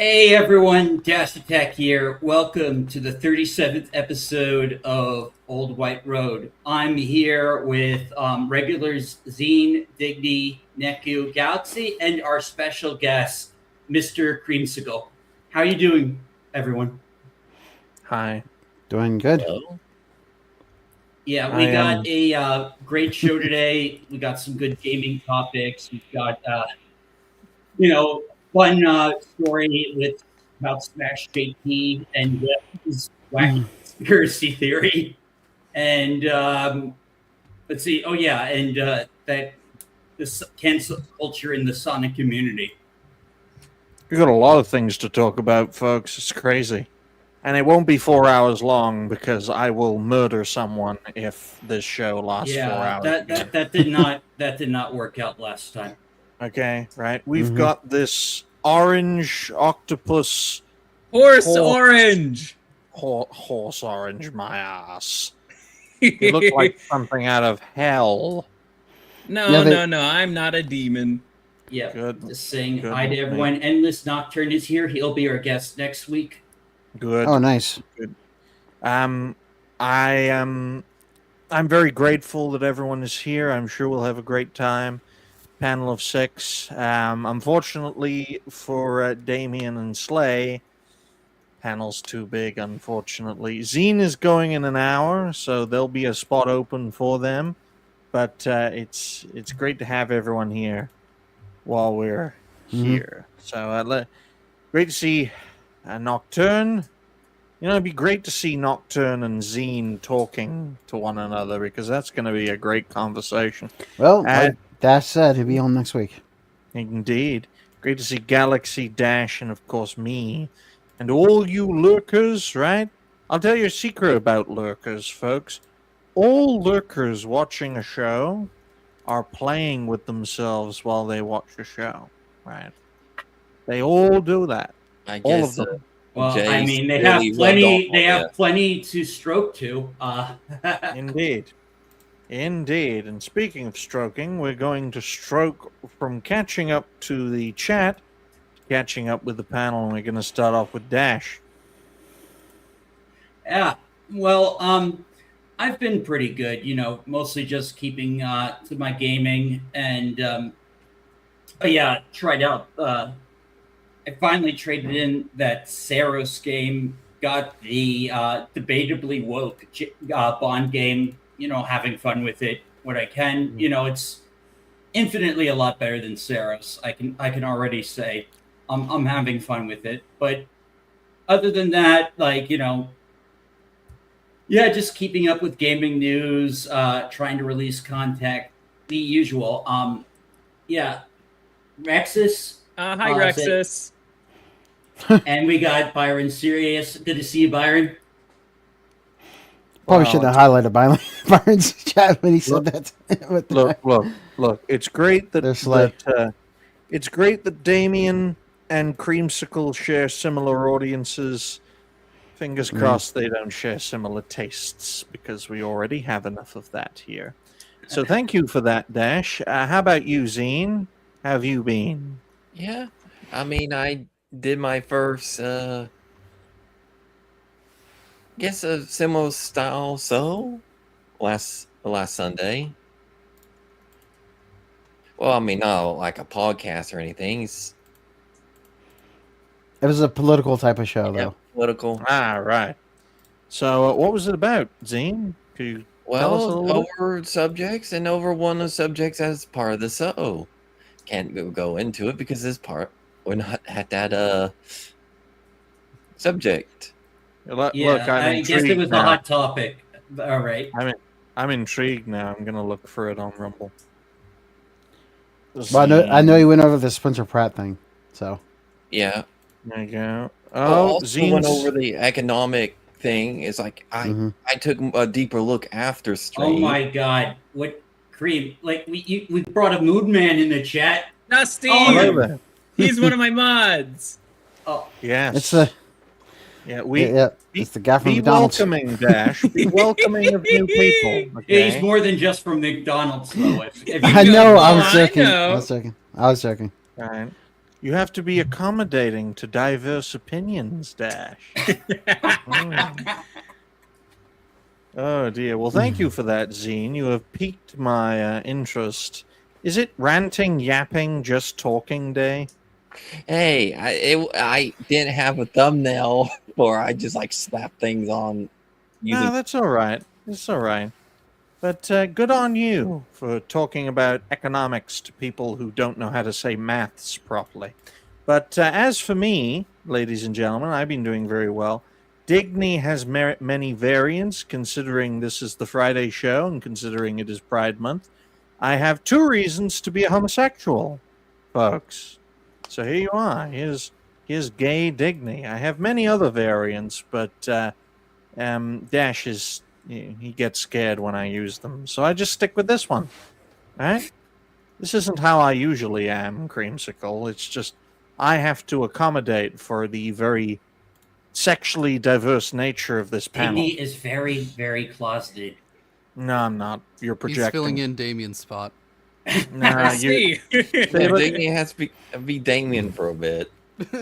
Hey everyone, Dash Attack here. Welcome to the 37th episode of Old White Road. I'm here with regulars Xene, Digby, Neku, Galaxy, and our special guest, Mr. Creamsicle. How are you doing, everyone? Hi. Doing good. Hello? Yeah, we got a great show today. We got some good gaming topics. We've got, fun story about Smash JP and his wacky conspiracy theory. And let's see. Oh yeah, and that this cancel culture in the Sonic community. We've got a lot of things to talk about, folks. It's crazy. And it won't be 4 hours long because I will murder someone if this show lasts 4 hours. That did not work out last time. Okay, right. We've got this orange octopus. Horse orange! Horse orange, my ass. You look like something out of hell. No, I'm not a demon. Yeah, Good. Just saying Good hi to everyone. Endless Nocturne is here. He'll be our guest next week. Good. Oh, nice. Good. I'm very grateful that everyone is here. I'm sure we'll have a great time. Panel of 6. Unfortunately for Damien and Slay, panel's too big, unfortunately. Xene is going in an hour, so there'll be a spot open for them. But it's great to have everyone here while we're here. So great to see Nocturne. You know, it'd be great to see Nocturne and Xene talking to one another because that's going to be a great conversation. Well, like Dash said, he'll be on next week. Indeed. Great to see Galaxy, Dash, and of course me. And all you lurkers, right? I'll tell you a secret about lurkers, folks. All lurkers watching a show are playing with themselves while they watch a show, right? They all do that. I All guess. of them. Well, Jay's I mean, they really have plenty. well-known, They have yeah. plenty to stroke to. Indeed. Indeed. And speaking of stroking, we're going to stroke from catching up to the chat, catching up with the panel, and we're going to start off with Dash. Yeah. Well, I've been pretty good. You know, mostly just keeping to my gaming, and tried out. I finally traded in that Saros game. Got the debatably woke Bond game. You know, having fun with it when I can. You know, it's infinitely a lot better than Saros. I can already say I'm having fun with it. But other than that, just keeping up with gaming news, trying to release content, the usual. Rexus. Hi, Rexus. And we got Byron Sirius. Good to see you, Byron. Probably should have highlighted Byron's chat when he said that. Look. It's great They're it's great that Damien and Creamsicle share similar audiences. Fingers crossed they don't share similar tastes because we already have enough of that here. So thank you for that, Dash. How about you, Xene? How have you been? Yeah, I mean, I did my first, guess a similar style last Sunday. Well, I mean, not like a podcast or anything. It's It was a political type of show, though. political. Ah, right. So what was it about, Xene? Could you tell us a Well, little bit? over subjects and over one of the subjects as part of the show. Can't go into it because this part we're not at that subject. Look, I I'm guess it intrigued was a now. hot topic. All right. I'm intrigued now. I'm gonna look for it on Rumble. Well, I know you went over the Spencer Pratt thing, so. Yeah. There you go. Oh, also went Zene's- over the economic thing. It's like I took a deeper look after stream. Oh my God! What Cream? Like we brought a mood man in the chat. Dusty! Oh, Hello there. He's one of my mods. Oh, Yes. It's the it's the guy from be McDonald's. welcoming, Dash. Be welcoming of new people. Okay? he's more than just from McDonald's, though. If you I know. Oh, I was I joking. know. I was joking. All right. You have to be accommodating to diverse opinions, Dash. Mm. Oh dear. Well, thank you for that, Xene. You have piqued my interest. Is it ranting, yapping, just talking day? Hey, I didn't have a thumbnail, or I just like slap things on using. No, that's all right. It's all right. But good on you for talking about economics to people who don't know how to say maths properly. But as for me, ladies and gentlemen, I've been doing very well. Digny has many variants, considering this is the Friday show and considering it is Pride Month. I have 2 reasons to be a homosexual, folks. So here you are. Here's gay Digny. I have many other variants, but Dash is... he gets scared when I use them, so I just stick with this one. All right? This isn't how I usually am, Creamsicle. It's just I have to accommodate for the very sexually diverse nature of this panel. Andy is very, very closeted. No, I'm not. You're projecting. He's filling in Damien's spot. Nah, See. Digny has to be Damien for a bit.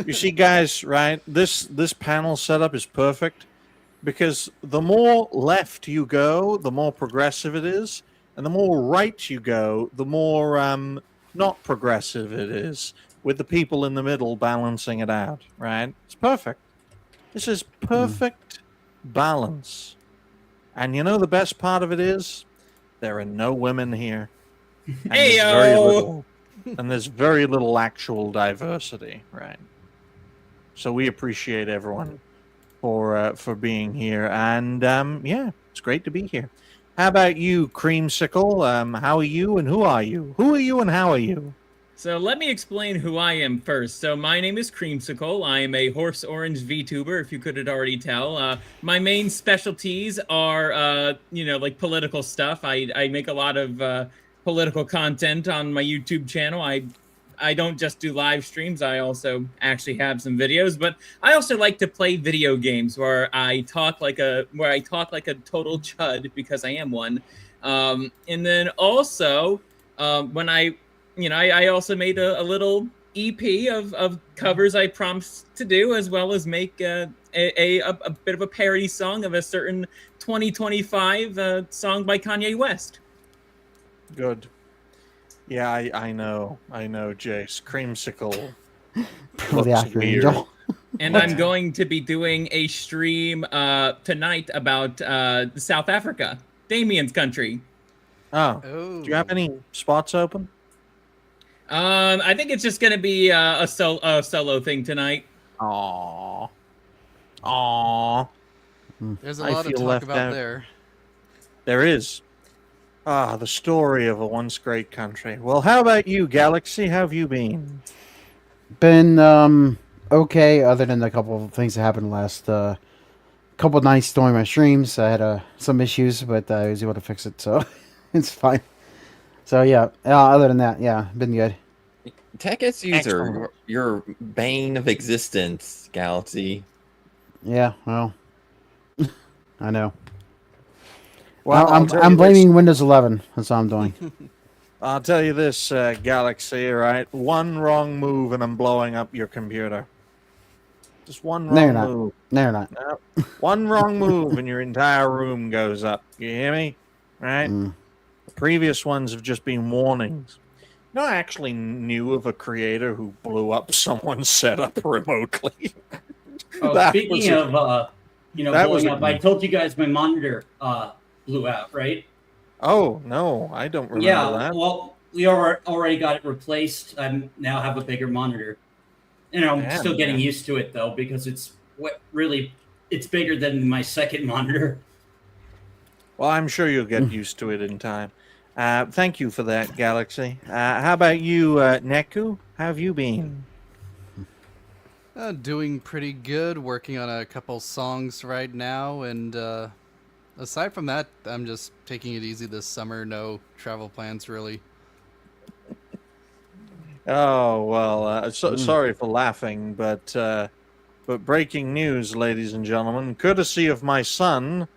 you see, guys, right? This panel setup is perfect because the more left you go, the more progressive it is, and the more right you go, the more not progressive it is, with the people in the middle balancing it out, right? It's perfect. This is perfect balance. And you know the best part of it is? There are no women here. And Heyo! there's very little actual diversity, right? So we appreciate everyone for being here, and yeah, it's great to be here. How about you, Creamsicle? How are you, and who are you? Who are you, and how are you? So let me explain who I am first. So my name is Creamsicle. I am a horse orange VTuber, if you couldn't already tell. My main specialties are, like political stuff. I make a lot of political content on my YouTube channel. I don't just do live streams. I also actually have some videos, but I also like to play video games where I talk like a total chud, because I am one. And then also when I also made a little EP of covers I promised to do, as well as make a bit of a parody song of a certain 2025 song by Kanye West. Good. Yeah, I know, Jace. Creamsicle For the looks actor weird. angel. And I'm going to be doing a stream tonight about South Africa, Damien's country. Oh, Oh. do you have any spots open? I think it's just gonna be a solo thing tonight. Aww. There's a I lot to feel talk left about out. there. There is. The story of a once great country. Well, how about you, Galaxy? How have you been? Been okay, other than a couple of things that happened last couple of nights during my streams. I had some issues, but I was able to fix it, so it's fine. So yeah, other than that, yeah, been good. Tech SUs Excellent. are your bane of existence, Galaxy. Yeah, well, I know. Well, I'll tell you I'm this. blaming Windows 11. That's what I'm doing. I'll tell you this, Galaxy, all right? One wrong move and I'm blowing up your computer. Just one No, you're wrong not. move. No, you're not. No. One wrong move and your entire room goes up. You hear me? Right? Mm. The previous ones have just been warnings. You know, I actually knew of a creator who blew up someone's setup remotely. Oh, That speaking was of, that was blowing a- up, I told you guys my monitor blew out, right? Oh, no, I don't remember Yeah, that. well, we already got it replaced. I now have a bigger monitor. I'm Damn, still getting man. used to it, though, because it's bigger than my second monitor. Well, I'm sure you'll get used to it in time. Thank you for that, Galaxy. How about you, Neku? How have you been? Doing pretty good. Working on a couple songs right now, and aside from that, I'm just taking it easy this summer. No travel plans, really. Oh, well, sorry for laughing, but breaking news, ladies and gentlemen, courtesy of my son,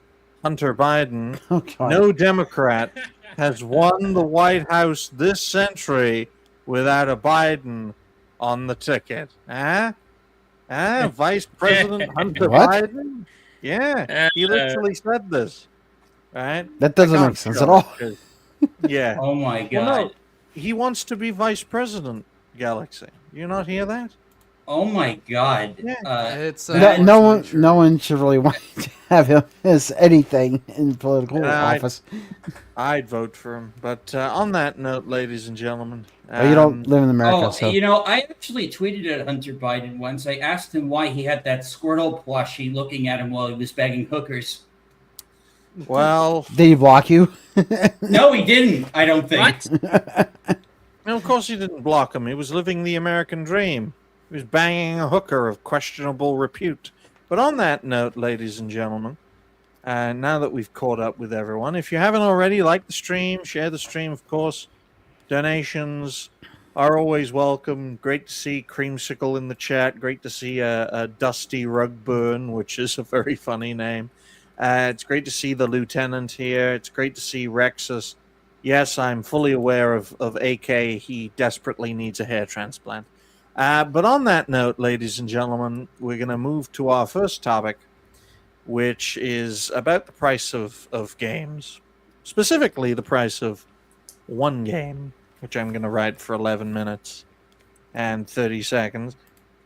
Hunter Biden, Oh, God. no Democrat has won the White House this century without a Biden on the ticket. Huh? Vice President Hunter What? Biden? Yeah, he literally said this. Right? That doesn't I can't make sense show at all. it 'cause- yeah. Oh my Well, god. no, he wants to be vice president, Galaxy. You not hear that? Oh my god. Yeah. It's No, no one, unfortunately true. no one should really want to have him as anything in political office. I'd vote for him. But on that note, ladies and gentlemen, But you don't live in America, Oh, so you know, I actually tweeted at Hunter Biden once. I asked him why he had that Squirtle plushie looking at him while he was bagging hookers. well, did he block you? No, he didn't. I don't think. no, of course he didn't block him. He was living the American dream. He was banging a hooker of questionable repute. But on that note, ladies and gentlemen, now that we've caught up with everyone, if you haven't already, like the stream, share the stream, of course. Donations are always welcome. Great to see Creamsicle in the chat. Great to see a Dusty Rugburn, which is a very funny name. It's great to see the Lieutenant here. It's great to see Rexus. Yes, I'm fully aware of AK. He desperately needs a hair transplant. But on that note, ladies and gentlemen, we're going to move to our first topic, which is about the price of games. Specifically, the price of one game, which I'm going to write for 11 minutes and 30 seconds.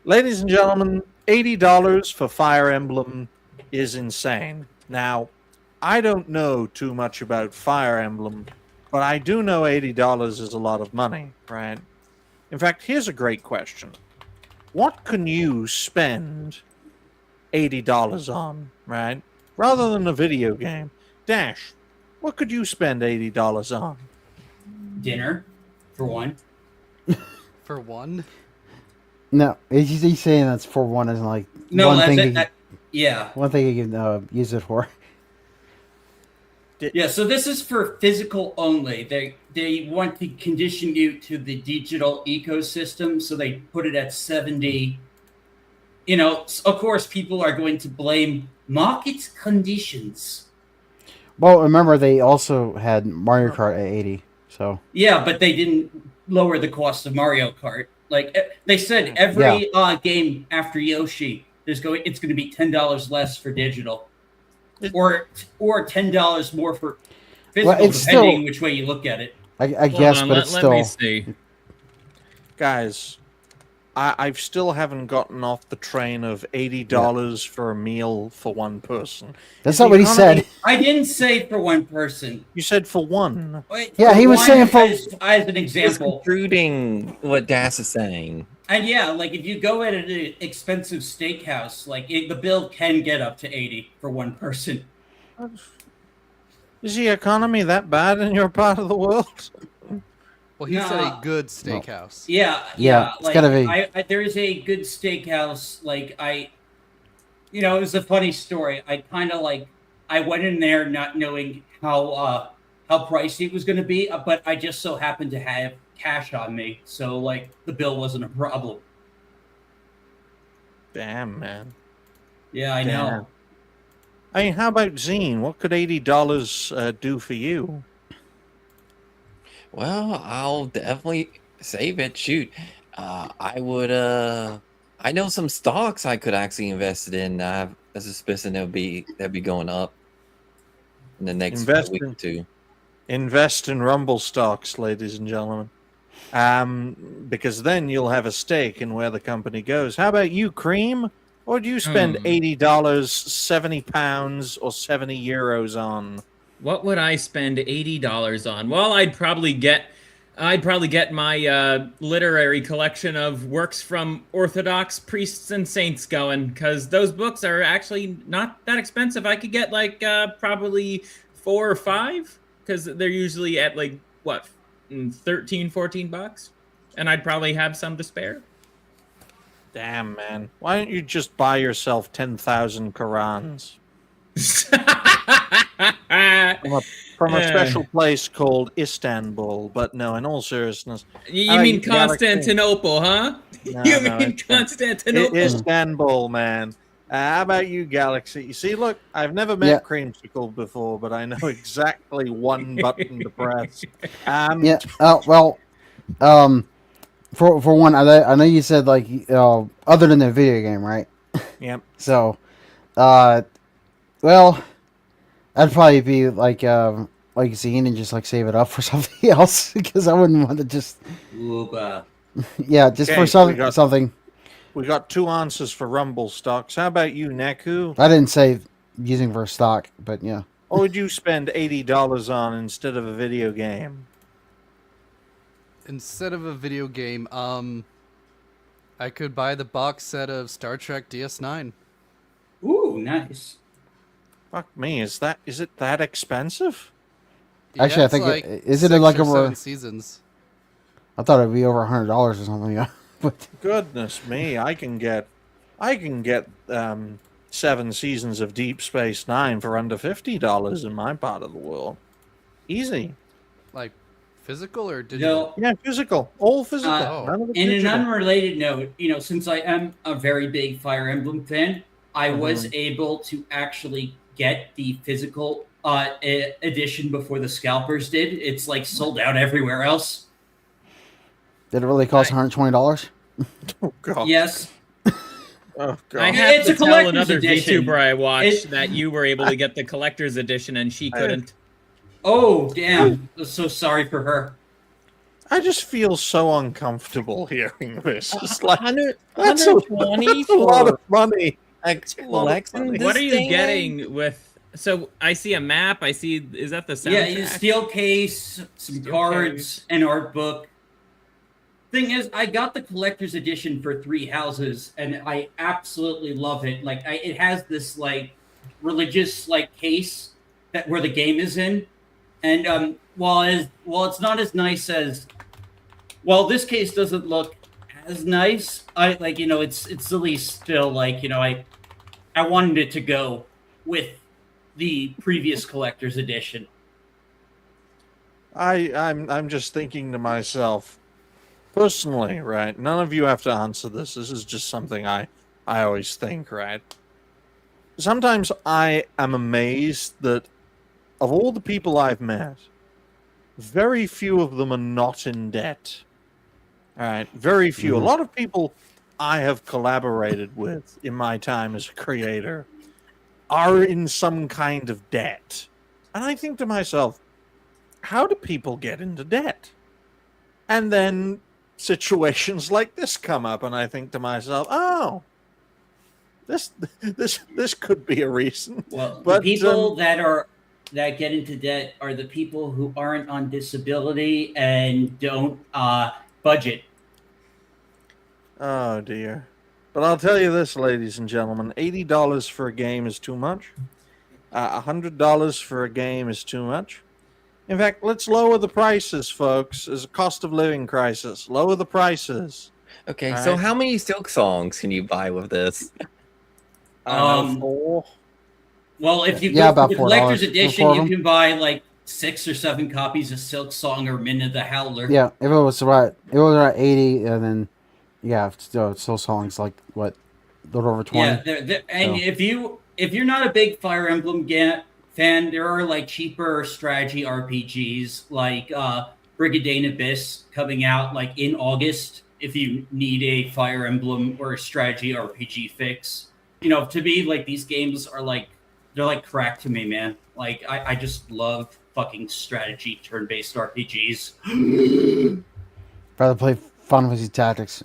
Ladies and gentlemen, $80 for Fire Emblem is insane. Now, I don't know too much about Fire Emblem, but I do know $80 is a lot of money, right? In fact, here's a great question. What can you spend $80 on, right? Rather than a video game. Dash, what could you spend $80 on? Dinner, for one. For one? No, he's saying that's for one, isn't like No, one that's thing. it. Yeah. One thing you can use it for. Yeah, so this is for physical only. They want to condition you to the digital ecosystem, so they put it at 70. You know, of course, people are going to blame market conditions. Well, remember they also had Mario Kart at 80. So Yeah, but they didn't lower the cost of Mario Kart. Like they said, every game after Yoshi, it's going to be $10 less for digital, or $10 more for physical, it's depending still- which way you look at it. I guess, but it's let still. me see. Guys, I've still haven't gotten off the train of $80 for a meal for one person. That's Is not the what he economy- said. I didn't say for one person. You said for one. Yeah, he was one, saying for- as an It's example. intruding what Das is saying. And yeah, like if you go at an expensive steakhouse, like the bill can get up to 80 for one person. Is the economy that bad in your part of the world? Well, he said Nah. a good steakhouse. Yeah, Yeah, it's like, gotta be. there is a good steakhouse. Like it was a funny story. I kind of I went in there not knowing how pricey it was going to be, but I just so happened to have cash on me, so like the bill wasn't a problem. Damn, man. Yeah, I Damn. know. I mean, how about Xene? What could $80 do for you? Well, I'll definitely save it. Shoot, I would. I know some stocks I could actually invest in. I have a suspicion that'd be going up in the next Invest week in- or two. Invest in Rumble stocks, ladies and gentlemen. Because then you'll have a stake in where the company goes. How about you, Cream? What do you spend $80, £70, or €70 on? What would I spend $80 on? Well, I'd probably get my literary collection of works from Orthodox priests and saints going, because those books are actually not that expensive. I could get like probably 4 or 5, because they're usually at like what, $13-14, and I'd probably have some to spare. Damn, man. Why don't you just buy yourself 10,000 Qurans? From a special place called Istanbul. But no, in all seriousness. You mean Constantinople, huh? No, You no, mean it's Constantinople? Istanbul, man. How about you, Galaxy? You see, look, I've never met Creamsicle before, but I know exactly one button to press. Yeah. Well, For one, I know you said like other than the video game, right? Yep. So, well, I'd probably be like Xene and just like save it up for something else because I wouldn't want to just Ooba. yeah just Okay, for something. We got 2 answers for Rumble stocks. How about you, Neku? I didn't say using for stock, but yeah. What would you spend $80 on instead of a video game? Instead of a video game, I could buy the box set of Star Trek DS9. Ooh, nice. Fuck me, is it that expensive? Actually, I it's think like is it 6 like or over? 7 seasons. I thought it'd be over $100 or something. Yeah, but Goodness me, I can get 7 seasons of Deep Space Nine for under $50 in my part of the world. Easy. Like physical or digital? Yeah, physical. All physical. Oh. None of it In digital. an unrelated note, since I am a very big Fire Emblem fan, I was able to actually get the physical edition before the scalpers did. It's like sold out everywhere else. did it really cost $120? Oh god. Yes. Oh god. I have It's to a tell collector's another edition. VTuber I watched It- that you were able to get the collector's edition and she couldn't. Oh, damn. I'm so sorry for her. I just feel so uncomfortable hearing this. It's like 100, that's a 120 that's a lot for of money. a a lot of collection. money. What this are you thing? getting with? So I see a map. I see. Is that the soundtrack? Yeah, steel case, some Steel cards, case. an art book. Thing is, I got the collector's edition for Three Houses, and I absolutely love it. Like, it has this like religious like case that where the game is in, and while it's not as nice as this case doesn't look as nice. I like it's at least still like I wanted it to go with the previous collector's edition. I'm just thinking to myself, personally, right? None of you have to answer this. This is just something I always think, right? Sometimes I am amazed that of all the people I've met, very few of them are not in debt. All right, very few. A lot of people I have collaborated with in my time as a creator are in some kind of debt. And I think to myself, how do people get into debt? And then situations like this come up, and I think to myself, oh, this could be a reason. Well, But, the people that get into debt are the people who aren't on disability and don't budget. Oh dear. But I'll tell you this, ladies and gentlemen, $80 for a game is too much. $100 for a game is too much. In fact, let's lower the prices, folks. There's a cost of living crisis. Lower the prices. Okay, All so right. how many Silk songs can you buy with this? I don't know, Um, 4. Well, if you Yeah, go about for the collector's $4 for edition, 4 of you them. can buy like 6 or 7 copies of Silk Song or Min of the Howler. Yeah, if it was right, 80, and then yeah, still songs like what, a little over 20. Yeah, and So. if you're not a big Fire Emblem fan, there are like cheaper strategy RPGs like Brigade Abyss coming out like in August. If you need a Fire Emblem or a strategy RPG fix, to me like these games are like they're like crack to me, man. Like I just love fucking strategy turn-based RPGs. Rather play Final Fantasy Tactics.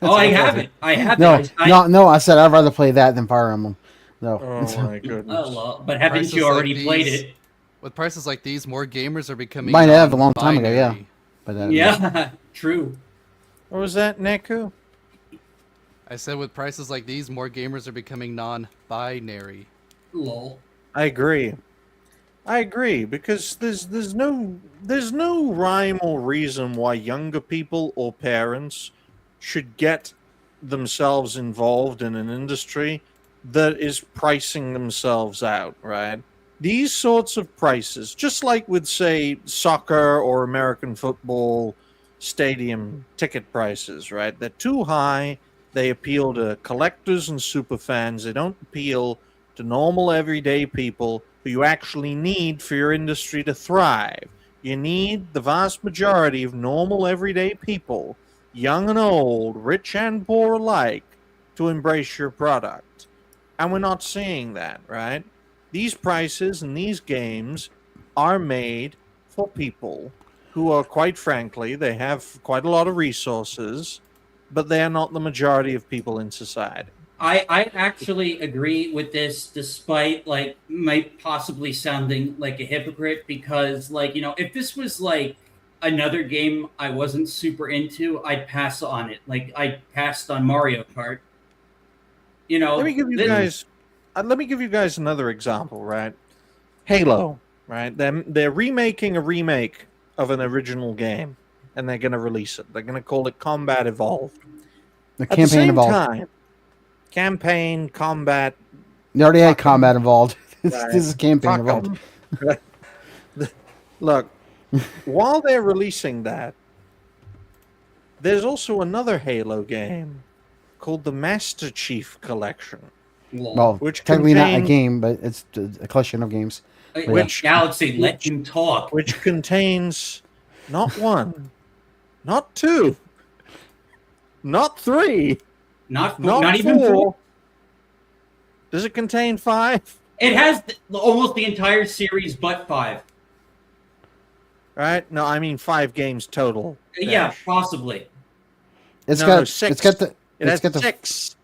Oh, I have it. I have No, it. no. I said I'd rather play that than Fire Emblem. No. Oh my goodness. Oh, well, but haven't Prices you like already played these- it? With prices like these, more gamers are becoming Might have a long time ago, yeah. non-binary. But Yeah, true. What was that, Neku? I said with prices like these, more gamers are becoming non-binary. Lol. I agree. Because there's no rhyme or reason why younger people or parents should get themselves involved in an industry that is pricing themselves out, right? These sorts of prices, just like with say soccer or American football stadium ticket prices, right? They're too high. They appeal to collectors and super fans. They don't appeal to normal everyday people who you actually need for your industry to thrive. You need the vast majority of normal everyday people young and old, rich and poor alike, to embrace your product. And we're not seeing that, right? These prices and these games are made for people who are, quite frankly, they have quite a lot of resources, but they are not the majority of people in society. I actually agree with this, despite like might possibly sounding like a hypocrite, because like if this was like another game I wasn't super into, I'd pass on it. Like I passed on Mario Kart. Let me give you guys. Let me give you guys another example, right? Halo, right? They're remaking a remake of an original game, and they're going to release it. They're going to call it Combat Evolved. The At the campaign same involved. time, campaign, combat. You already had Fuck 'em. combat involved. This Right. is campaign Fuck involved. 'em. Look, while they're releasing that, there's also another Halo game called the Master Chief Collection, Well, which technically not a contains- game, but it's a collection of games. Which Galaxy, let him talk. which contains not one, not two, not three, Not not even four. four. Does it contain 5? It has almost the entire series, but 5. Right? No, I mean 5 games total. Yeah, Dash. possibly. It's No, got no, 6. it's got the It has it's got the 6.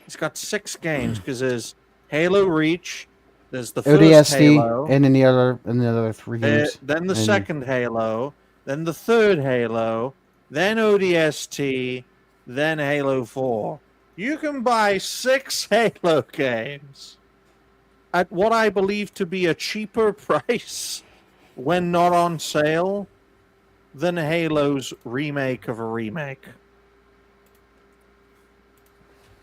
It's got 6 games because there's Halo Reach, there's the first ODST Halo, and in the other 3 games. then the and- second Halo, then the third Halo, then ODST, then Halo 4. You can buy 6 Halo games at what I believe to be a cheaper price when not on sale than Halo's remake of a remake.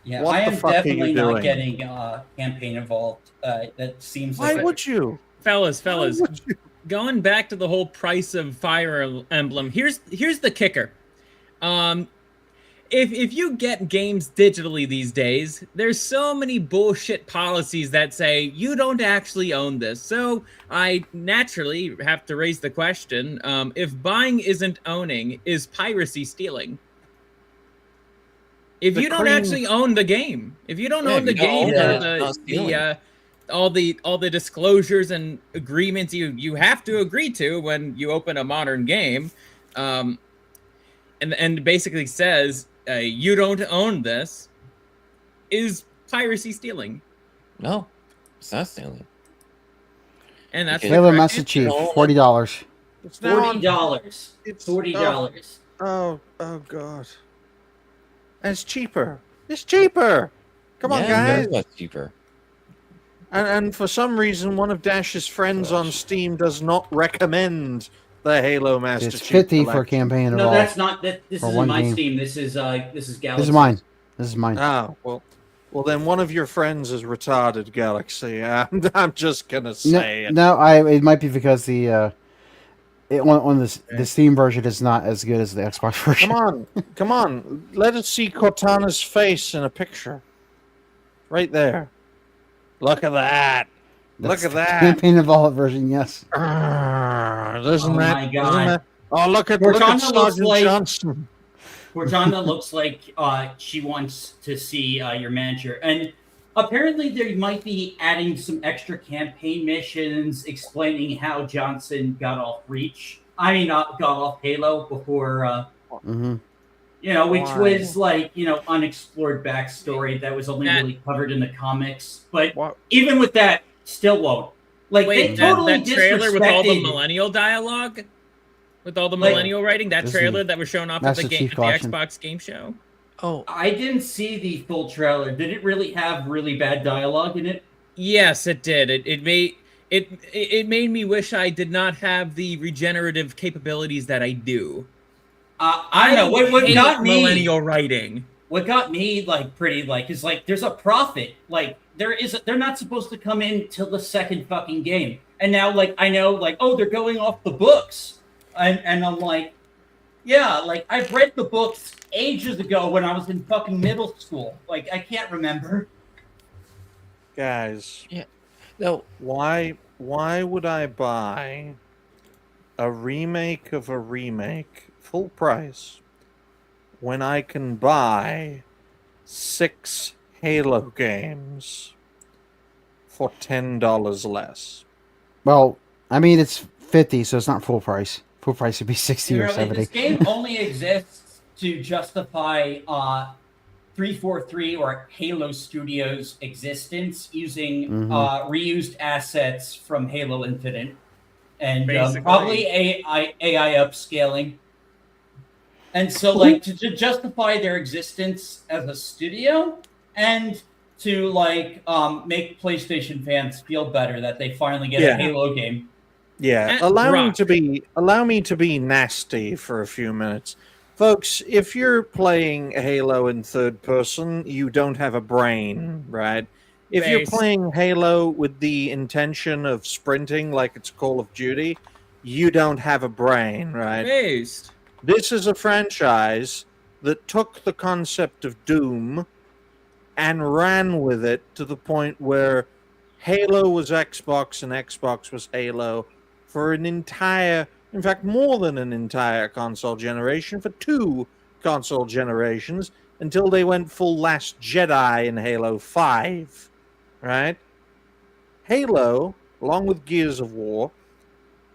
Yeah, What I the am fuck are you definitely not doing? getting campaign involved. That seems Why like would you? Fellas, Why would you? going back to the whole price of Fire Emblem, here's the kicker. If you get games digitally these days, there's so many bullshit policies that say you don't actually own this. So I naturally have to raise the question: if buying isn't owning, is piracy stealing? If The you don't cream- actually own the game, if you don't Yeah, own if the you don't game, own it, it's not stealing. all the disclosures and agreements you have to agree to when you open a modern game, and basically says you don't own this, is piracy stealing? No, it's not stealing. And that's Okay. the Halo correct Master answer. Chief, No, $40. It's now on- $40. It's $40. Oh god. And it's cheaper. It's cheaper. Come on, Yeah, guys. very much cheaper. And for some reason, one of Dash's friends on Steam does not recommend the Halo Master It's Chief 50 for collection. campaign No, involved. that's not that. This For isn't one my game. Steam. This is Galaxy. This is mine. This is mine. Ah, well, then one of your friends is retarded, Galaxy. I'm just gonna say it. No, it might be because the on the Steam version is not as good as the Xbox version. Come on. Let us see Cortana's face in a picture. Right there. Look at that. That's Look at the that. campaign involved version. Yes. Doesn't Oh that? my doesn't God. that- Oh, look at Cortana looks Sergeant like- Johnson. Cortana looks like she wants to see your manager, and apparently they might be adding some extra campaign missions explaining how Johnson got off Reach. I mean, got off Halo before. hmm Which Why? was like unexplored backstory that was only That- really covered in the comics. But What? even with that, still won't. Like Wait, they totally that trailer with all the disrespected- millennial dialogue, with all the Like- millennial writing, that This is trailer that was shown off at Master the Chief game, collection. the Xbox game show. Oh, I didn't see the full trailer. Did it really have really bad dialogue in it? Yes, it did. It made me wish I did not have the regenerative capabilities that I do. I don't know what hate got me. millennial writing. What got me is there's a prophet. Like they're not supposed to come in till the second fucking game. And now I know they're going off the books. And I'm like, yeah, I've read the books ages ago when I was in fucking middle school. I can't remember. Guys, no. why would I buy a remake of a remake, full price, when I can buy 6 Halo games for $10 less? Well, I mean, it's 50, so it's not full price. Full price would be 60 or Really, 70. this game only exists to justify 343 or Halo Studios' existence using reused assets from Halo Infinite and Basically. probably AI upscaling. And so, like, to justify their existence as a studio and to, like, make PlayStation fans feel better that they finally get a Halo game. Yeah, allow me to be nasty for a few minutes. Folks, if you're playing Halo in third person, you don't have a brain, right? If you're playing Halo with the intention of sprinting like it's Call of Duty, you don't have a brain, right? Based. This is a franchise that took the concept of Doom and ran with it to the point where Halo was Xbox and Xbox was Halo for an entire, in fact, more than an entire console generation, for 2 console generations, until they went full Last Jedi in Halo 5, right? Halo, along with Gears of War,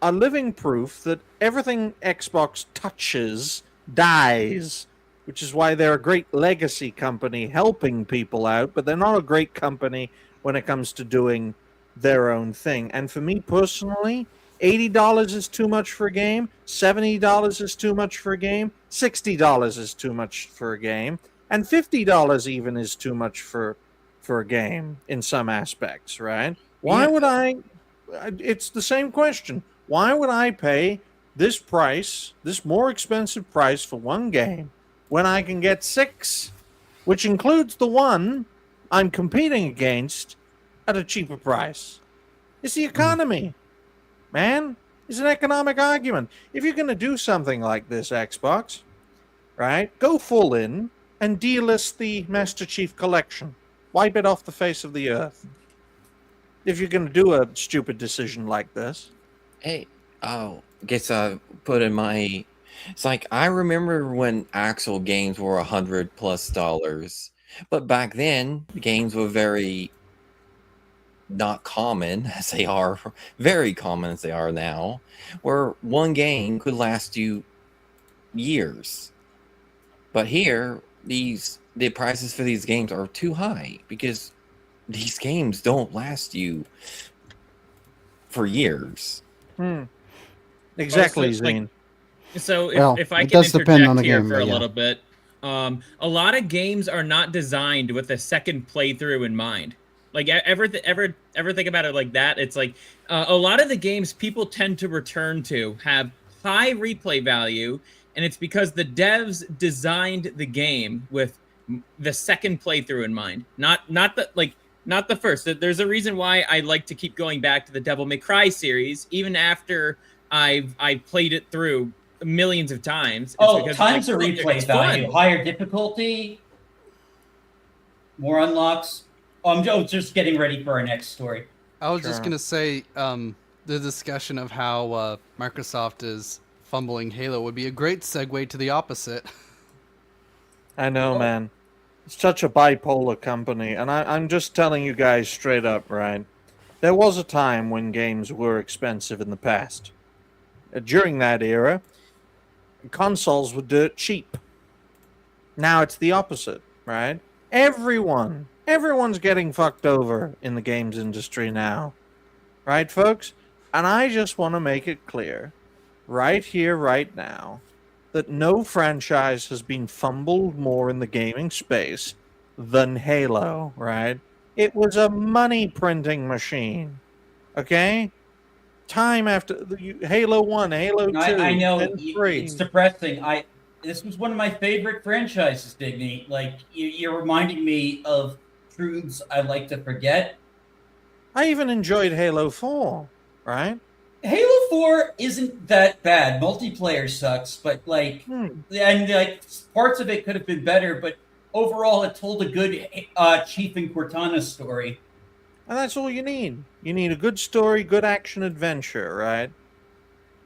are living proof that everything Xbox touches dies, which is why they're a great legacy company helping people out, but they're not a great company when it comes to doing their own thing. And for me personally, $80 is too much for a game, $70 is too much for a game, $60 is too much for a game, and $50 even is too much for a game in some aspects, right? Why would I? It's the same question. Why would I pay this price, this more expensive price for one game, when I can get 6, which includes the one I'm competing against, at a cheaper price? It's the economy, man. It's an economic argument. If you're going to do something like this, Xbox, right, go full in and delist the Master Chief Collection. Wipe it off the face of the earth. If you're going to do a stupid decision like this. Hey, guess I put in my. It's like I remember when Axel games were $100+, but back then games were very not common as they are, very common as they are now, where one game could last you years. But here, the prices for these games are too high because these games don't last you for years. Exactly, Also, Xene. So Well, if I it can does depend interject on the here game, for but a yeah. little bit, a lot of games are not designed with a second playthrough in mind. Like ever think about it like that? It's like a lot of the games people tend to return to have high replay value, and it's because the devs designed the game with the second playthrough in mind, not the first. There's a reason why I like to keep going back to the Devil May Cry series, even after I've played it through millions of times. It's times of replay value, fun. higher difficulty, more unlocks. I'm just getting ready for our next story. I was just gonna say, the discussion of how Microsoft is fumbling Halo would be a great segue to the opposite. I know, man. It's such a bipolar company, and I'm just telling you guys straight up, right? There was a time when games were expensive in the past. During that era, consoles were dirt cheap. Now it's the opposite, right? Everyone's getting fucked over in the games industry now. Right, folks? And I just want to make it clear, right here, right now, that no franchise has been fumbled more in the gaming space than Halo, right? It was a money printing machine. Okay? Time after Halo 1, Halo 2, I know and 3. it's depressing. This was one of my favorite franchises, Digny. Like you're reminding me of truths I like to forget. I even enjoyed Halo 4, right? Halo 4 isn't that bad. Multiplayer sucks, but and parts of it could have been better, but overall it told a good Chief and Cortana story. And that's all you need. You need a good story, good action adventure, right?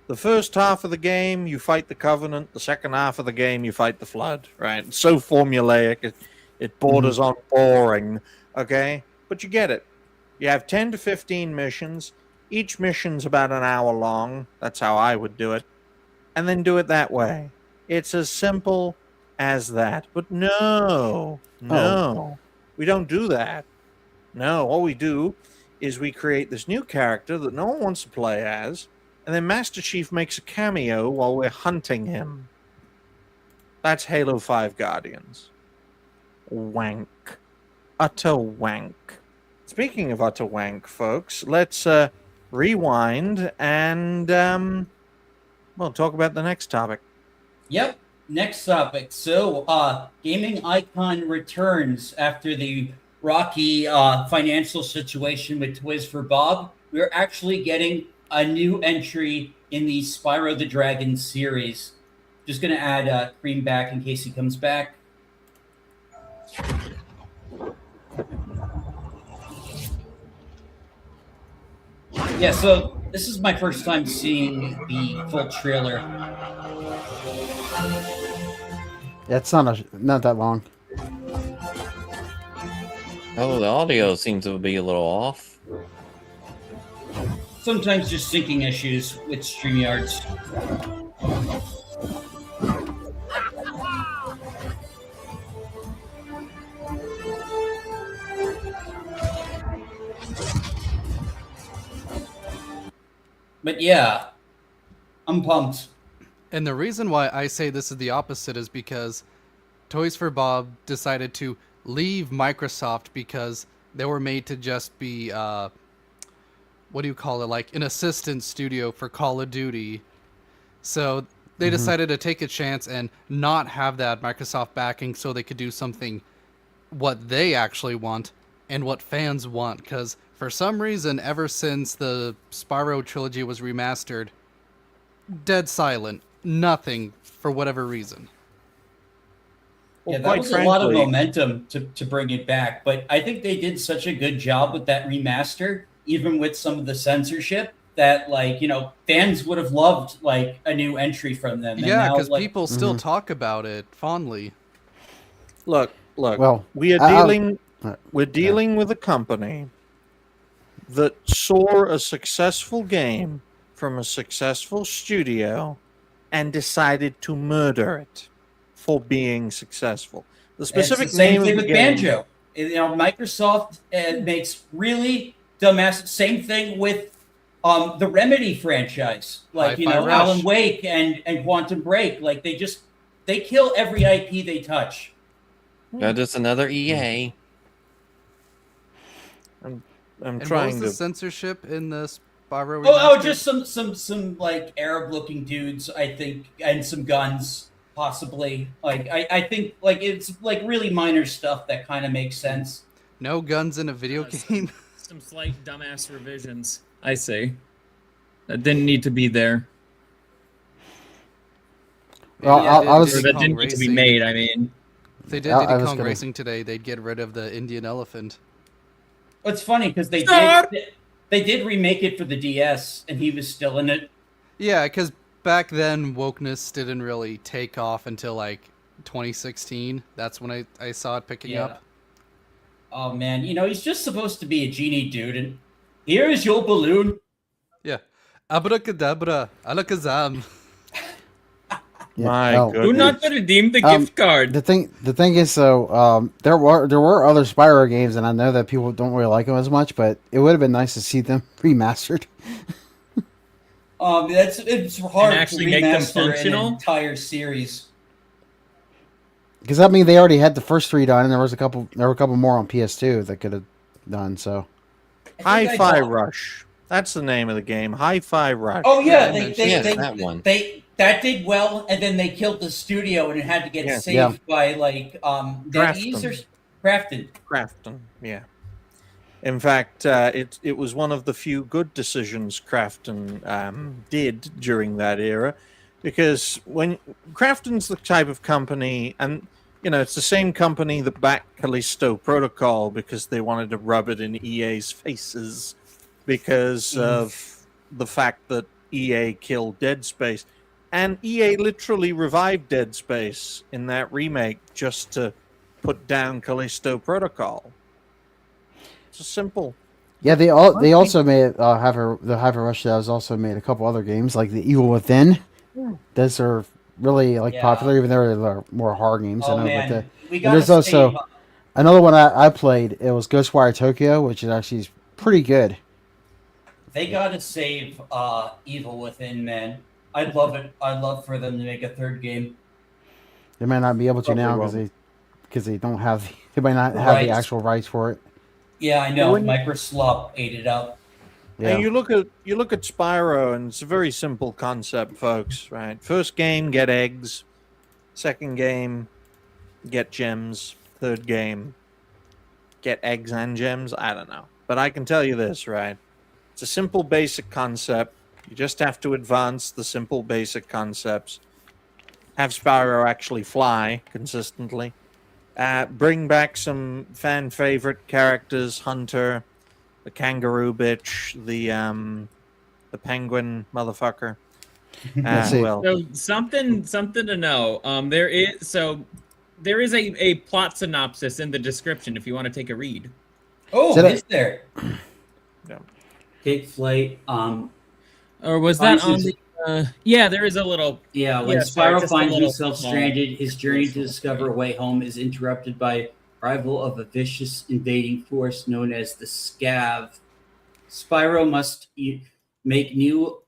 The first half of the game, you fight the Covenant. The second half of the game, you fight the Flood. Right? It's so formulaic, it borders on boring. Okay, but you get it. You have 10 to 15 missions. Each mission's about an hour long. That's how I would do it. And then do it that way. It's as simple as that. But no, we don't do that. No, all we do is we create this new character that no one wants to play as, and then Master Chief makes a cameo while we're hunting him. That's Halo 5 Guardians. Wank. Utter wank. Speaking of utter wank, folks, let's rewind and we'll talk about the next topic. Yep. Next topic. So, gaming icon returns after the rocky financial situation with Toys for Bob. We're actually getting a new entry in the Spyro the Dragon series. Just going to add Cream back in case he comes back. Yeah, so this is my first time seeing the full trailer. Yeah, it's not that long. Oh, the audio seems to be a little off. Sometimes just syncing issues with StreamYards. But yeah, I'm pumped. And the reason why I say this is the opposite is because Toys for Bob decided to leave Microsoft because they were made to just be, what do you call it, like an assistant studio for Call of Duty. So they decided to take a chance and not have that Microsoft backing so they could do something what they actually want and what fans want. Because for some reason, ever since the Spyro trilogy was remastered, dead silent. Nothing for whatever reason. Well, Yeah, that was a lot of momentum to bring it back. But I think they did such a good job with that remaster, even with some of the censorship, that, like, you know, fans would have loved, like, a new entry from them. And Yeah, now, because like, people still talk about it fondly. Look. Well, We are dealing with a company that saw a successful game from a successful studio and decided to murder it for being successful. The specific it's the same name thing of the with game, Banjo. You know, Microsoft makes really dumbass. Same thing with the Remedy franchise, like, you Hi-Fi know, Rush. Alan Wake and Quantum Break. Like, they kill every IP they touch. Just another EA. I'm And what trying was the to. censorship in the Spyro Oh, remastered? just some like Arab looking dudes, I think, and some guns, possibly. Like, I think, like, it's like really minor stuff that kind of makes sense. No guns in a video game? Some slight dumbass revisions, I say. That didn't need to be there. Well, Yeah, I was Or that didn't need to be Racing. made, I mean. If they did I Diddy was Kong gonna- Racing today, they'd get rid of the Indian elephant. It's funny because they Stop! did remake it for the DS, and he was still in it. Yeah, because back then, wokeness didn't really take off until, like, 2016. That's when I saw it picking Yeah. up. Oh man, you know, he's just supposed to be a genie dude, and here is your balloon. Yeah. Abracadabra, alakazam. My no. goodness. Do not redeem the gift card. The thing is, so there were other Spyro games, and I know that people don't really like them as much, but it would have been nice to see them remastered. It's hard actually to make them remaster an functional? entire series. Because I mean, they already had the first three done, and there were a couple more on PS2 that could have done. So I think I Hi-Fi bought- Rush. That's the name of the game. Hi-Fi Rush. Oh yeah, Yeah, that one. that did well, and then they killed the studio, and it had to get Yeah. saved Yeah. by like NetEase or Crafton. Crafton, yeah. In fact, it was one of the few good decisions Crafton did during that era, because when Crafton's the type of company, and you know, it's the same company that backed Callisto Protocol because they wanted to rub it in EA's faces because of the fact that EA killed Dead Space. And EA literally revived Dead Space in that remake just to put down Callisto Protocol. It's a simple. Yeah, they also made the Hyper Rush that has also made a couple other games like the Evil Within. Those are really Yeah. popular, even though they're more horror games. Oh I know, man, but we and got there's to also save. another one I played. It was Ghostwire Tokyo, which is actually pretty good. They got to save Evil Within, man. I'd love it. I'd love for them to make a third game. They might not be able to Probably now won't. because they don't have they might not have Rights. the actual rights for it. Yeah, I know. When- Microsoft ate it up. Yeah. And you look at Spyro, and it's a very simple concept, folks. Right? First game, get eggs. Second game, get gems. Third game, get eggs and gems. I don't know, but I can tell you this, right? It's a simple, basic concept. You just have to advance the simple, basic concepts. Have Spyro actually fly consistently. Bring back some fan favorite characters: Hunter, the kangaroo bitch, the penguin motherfucker. Let's see. Well, So something to know. There is a plot synopsis in the description if you want to take a read. Oh, Is it is there? Yeah. Take flight. Or was that Finds on the? Yeah, there is a little. Yeah, when Yeah, sorry, Spyro just a finds little himself small. stranded, his journey to Little discover a way home is interrupted by arrival of a vicious invading force known as the Scav. Spyro must make new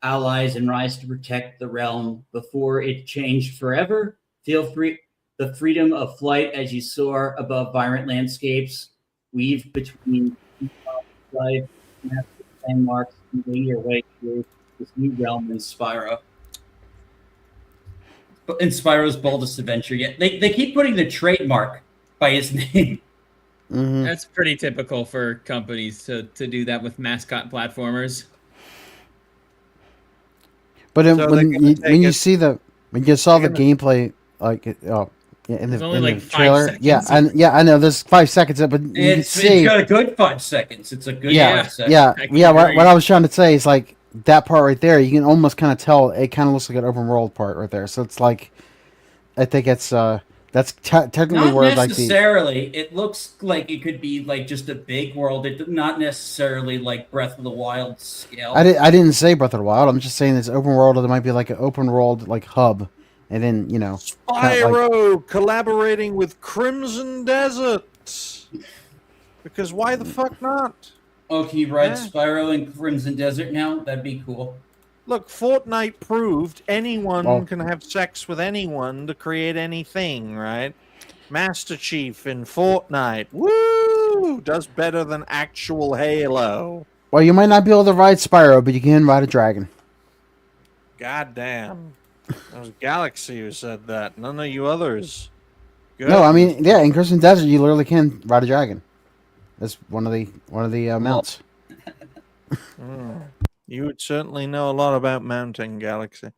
allies and rise to protect the realm before it changed forever. Feel free the freedom of flight as you soar above vibrant landscapes, weave between life, landmarks, and wing your way through this new realm in Spyro. In Spyro's boldest adventure yet. They keep putting the trademark by his name. Hmm. That's pretty typical for companies to do that with mascot platformers. But So they're when gonna you take it- saw the they're gameplay, like in There's the, only in like the 5 trailer, seconds. I know there's 5 seconds, but you can It's see, got a good 5 seconds. It's a good Yeah, 5 seconds. yeah, I can yeah. What agree. I was trying to say is like that part right there. You can almost kind of tell it kind of looks like an open world part right there. So it's like, I think it's that's technically Not where like the necessarily. It looks like it could be like just a big world. It not necessarily like Breath of the Wild scale. I didn't say Breath of the Wild. I'm just saying it's open world. It might be like an open world like hub, and then kinda like- Spyro collaborating with Crimson Desert. Because why the fuck not? Oh, can you ride Yeah. Spyro in Crimson Desert now? That'd be cool. Look, Fortnite proved anyone Well- can have sex with anyone to create anything, right? Master Chief in Fortnite, woo, does better than actual Halo. well, you might not be able to ride Spyro, but you can ride a dragon. God damn. That was Galaxy who said that. None of you others. Good. No, I mean, yeah, in Crimson Desert, you literally can ride a dragon. That's one of the mounts. Mm. You would certainly know a lot about mounting, Galaxy.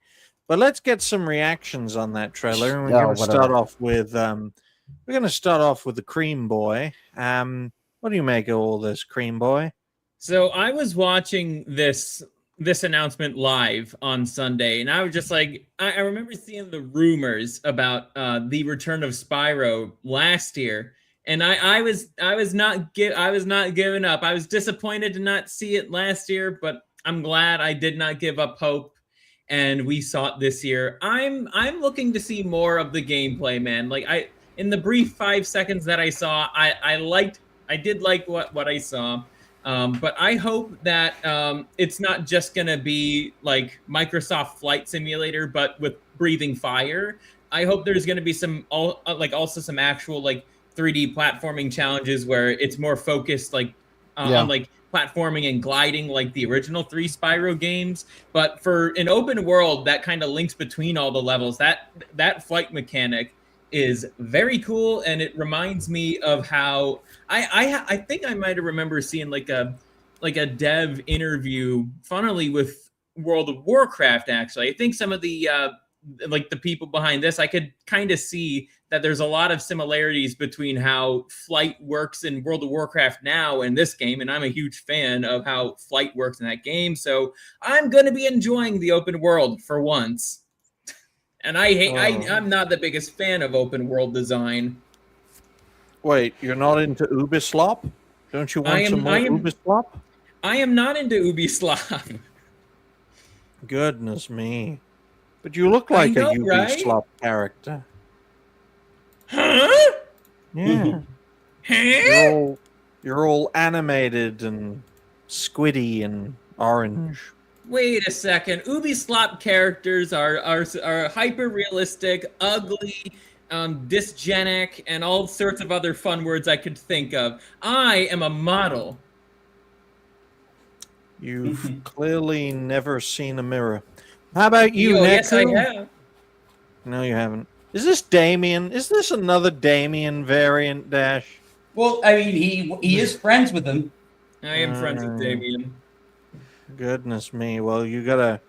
But let's get some reactions on that trailer, and we're Yeah, going to whatever. start off with the Cream Boy. What do you make of all this, Cream Boy? So I was watching this announcement live on Sunday, and I was just like, I remember seeing the rumors about the return of Spyro last year, and I was not giving up. I was disappointed to not see it last year, but I'm glad I did not give up hope, and we saw it this year. I'm looking to see more of the gameplay, man. Like in the brief 5 seconds that I saw, I did like what I saw. But I hope that it's not just going to be like Microsoft Flight Simulator, but with breathing fire. I hope there's going to be also some actual like 3D platforming challenges where it's more focused on like platforming and gliding like the original 3 Spyro games. But for an open world that kind of links between all the levels, that flight mechanic is very cool, and it reminds me of how I think I might have remember seeing like a dev interview, funnily with World of Warcraft. Actually, I think some of the like the people behind this, I could kind of see that there's a lot of similarities between how flight works in World of Warcraft now and this game, and I'm a huge fan of how flight works in that game. So I'm going to be enjoying the open world for once. And I'm not the biggest fan of open world design. Wait, you're not into Ubislop? Don't you want some more Ubislop? I am not into Ubislop. Goodness me. But you look like a Ubislop character. Huh? Yeah. Huh? You're all animated and squiddy and orange. Wait a second. Ubislop characters are hyper realistic, ugly, dysgenic, and all sorts of other fun words I could think of. I am a model. You've clearly never seen a mirror. How about you, Neku? Yes, I have. No, you haven't. Is this Damien? Is this another Damien variant, Dash? Well, I mean, he is friends with him. I am friends with Damien. Goodness me. Well, you gotta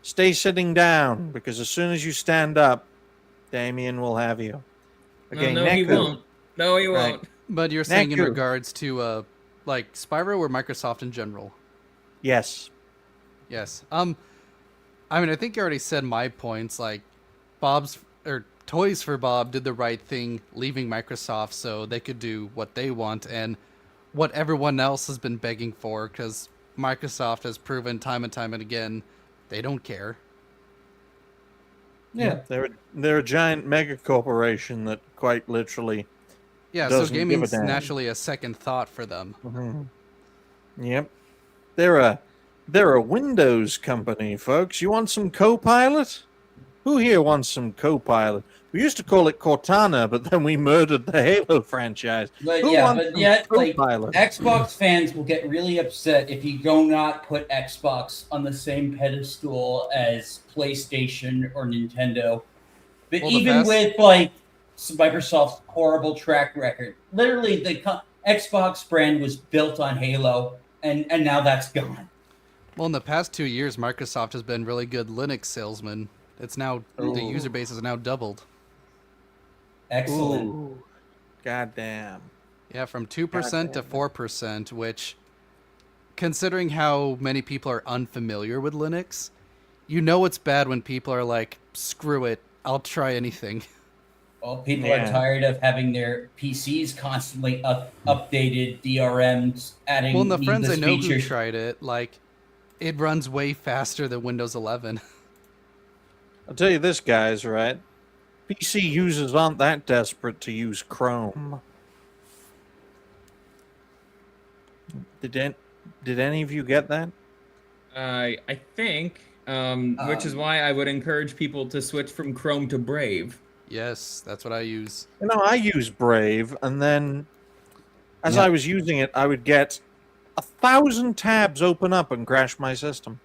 stay sitting down, because as soon as you stand up, Damien will have you. Okay, No, Neku. he won't. No, he won't. Right. But you're saying in Neku. regards to like Spyro or Microsoft in general? Yes. Yes. I mean, I think you already said my points. Like, Toys for Bob did the right thing, leaving Microsoft so they could do what they want and what everyone else has been begging for, because Microsoft has proven time and time and again they don't care. Yeah, they're a giant mega corporation that quite literally. Yeah, so doesn't give a gaming's damn. naturally a second thought for them. Mm-hmm. Yep, they're a Windows company, folks. You want some Copilot? Who here wants some Copilot? We used to call it Cortana, but then we murdered the Halo franchise. But Who yeah, wants but some yet, like, Copilot? Xbox fans will get really upset if you do not put Xbox on the same pedestal as PlayStation or Nintendo. But Well, even with like Microsoft's horrible track record, literally the Xbox brand was built on Halo, and now that's gone. Well, in the past 2 years, Microsoft has been really good Linux salesman. It's now the user base has now doubled. Excellent. Ooh, goddamn. Yeah, from 2% to 4%, which, considering how many people are unfamiliar with Linux, you know it's bad when people are like, screw it, I'll try anything. Well, people are tired of having their PCs constantly updated, DRMs, adding Well, and the friends I needless know who features. tried it, like, it runs way faster than Windows 11. I'll tell you this, guys, right? PC users aren't that desperate to use Chrome. Did any of you get that? I think, which is why I would encourage people to switch from Chrome to Brave. Yes, that's what I use. You know, I use Brave, and then as I was using it, I would get 1,000 tabs open up and crash my system.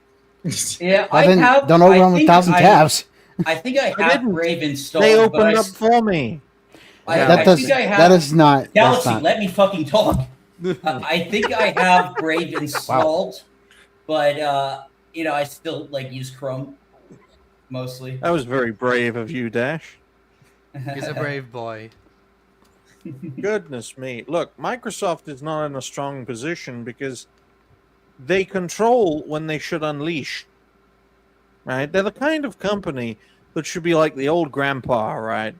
Yeah, Don't overwhelm 1,000 tabs. I think I have didn't. Brave installed. They but opened up for me. That is not. Galaxy, that's not. let me fucking talk. I think I have Brave installed, but I still use Chrome mostly. That was very brave of you, Dash. He's a brave boy. Goodness me. Look, Microsoft is not in a strong position because they control when they should unleash. Right? They're the kind of company that should be like the old grandpa, right?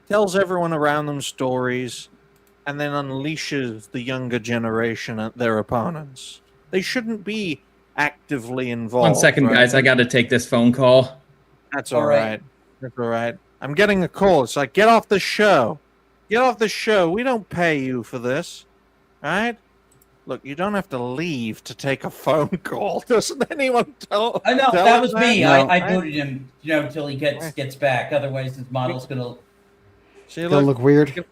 Tells everyone around them stories and then unleashes the younger generation at their opponents. They shouldn't be actively involved. 1 second, right? guys. I got to take this phone call. That's all right. That's all right. I'm getting a call. It's like, get off the show. Get off the show. We don't pay you for this. All right? Look, you don't have to leave to take a phone call. Doesn't anyone tell? I know tell that him was me. No. I booted him, until he gets back. Otherwise, his model's gonna. See, Gonna look weird.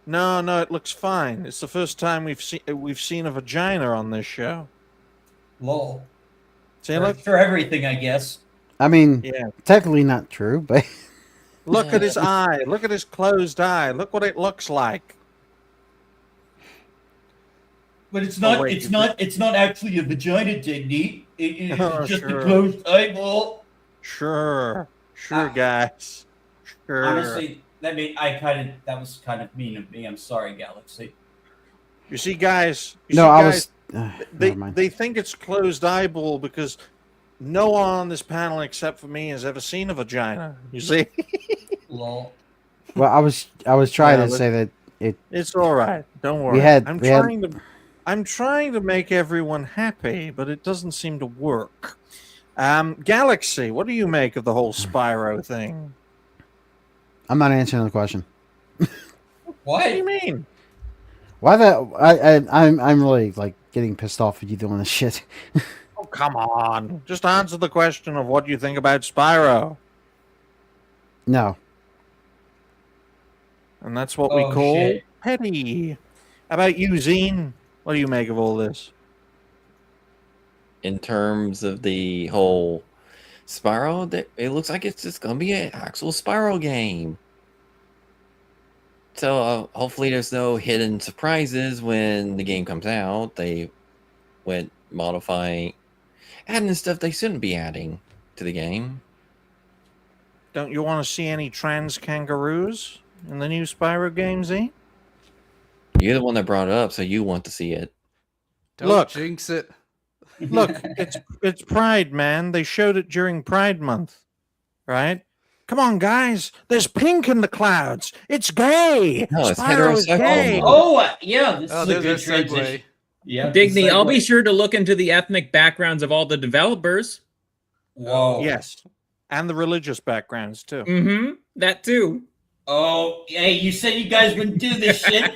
No, it looks fine. It's the first time we've seen a vagina on this show. Lol. See, look. For everything, I guess. I mean, Yeah. technically not true, but Look at his eye. Look at his closed eye. Look what it looks like. But it's not. wait, It's not actually a vagina, Digny. It's just sure. a closed eyeball. Sure. Sure, guys. Sure. Honestly, that was kind of mean of me. I'm sorry, Galaxy. You see, guys. Never mind. They think it's closed eyeball because no one on this panel except for me has ever seen a vagina. You see? Lol. Well, I was trying Yeah, to say that It's all right. Don't worry. I'm trying to make everyone happy, but it doesn't seem to work. Galaxy, what do you make of the whole Spyro thing? I'm not answering the question. What do you mean? Why I'm really like getting pissed off with you doing this shit. Oh, come on. Just answer the question of what you think about Spyro. No. And that's what we call petty. How about you, Xene? What do you make of all this? In terms of the whole Spyro, it looks like it's just gonna be an actual Spyro game. So hopefully there's no hidden surprises when the game comes out. They went modifying, adding stuff they shouldn't be adding to the game. Don't you want to see any trans kangaroos in the new Spyro game, Xene? You're the one that brought it up, so you want to see it. Don't jinx it. Look, it's Pride, man. They showed it during Pride Month, right? Come on, guys. There's pink in the clouds. It's gay. No, it's Spyro is heterosexual. gay. Oh, yeah, this Oh, is a there's good a segue. transition. Yeah, Digny, I'll be segue. sure to look into the ethnic backgrounds of all the developers. Whoa. Yes, and the religious backgrounds too. Mm-hmm. That too. Oh, hey, you said you guys wouldn't do this shit.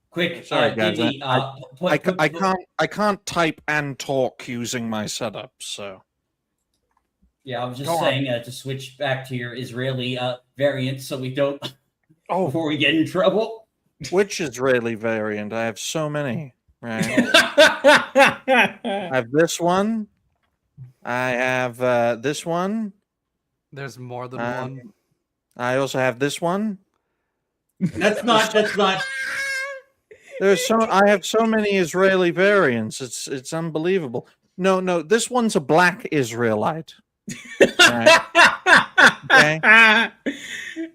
Quick, Sorry, guys. Digny, I can't type and talk using my setup, so. Yeah, I was just Go on. saying to switch back to your Israeli variant so we don't Oh, before we get in trouble. which Israeli variant? I have so many. Right. I have this one. I have this one. There's more than one. I also have this one. That's not. I have so many Israeli variants. It's unbelievable. No, this one's a black Israelite. Right. Okay.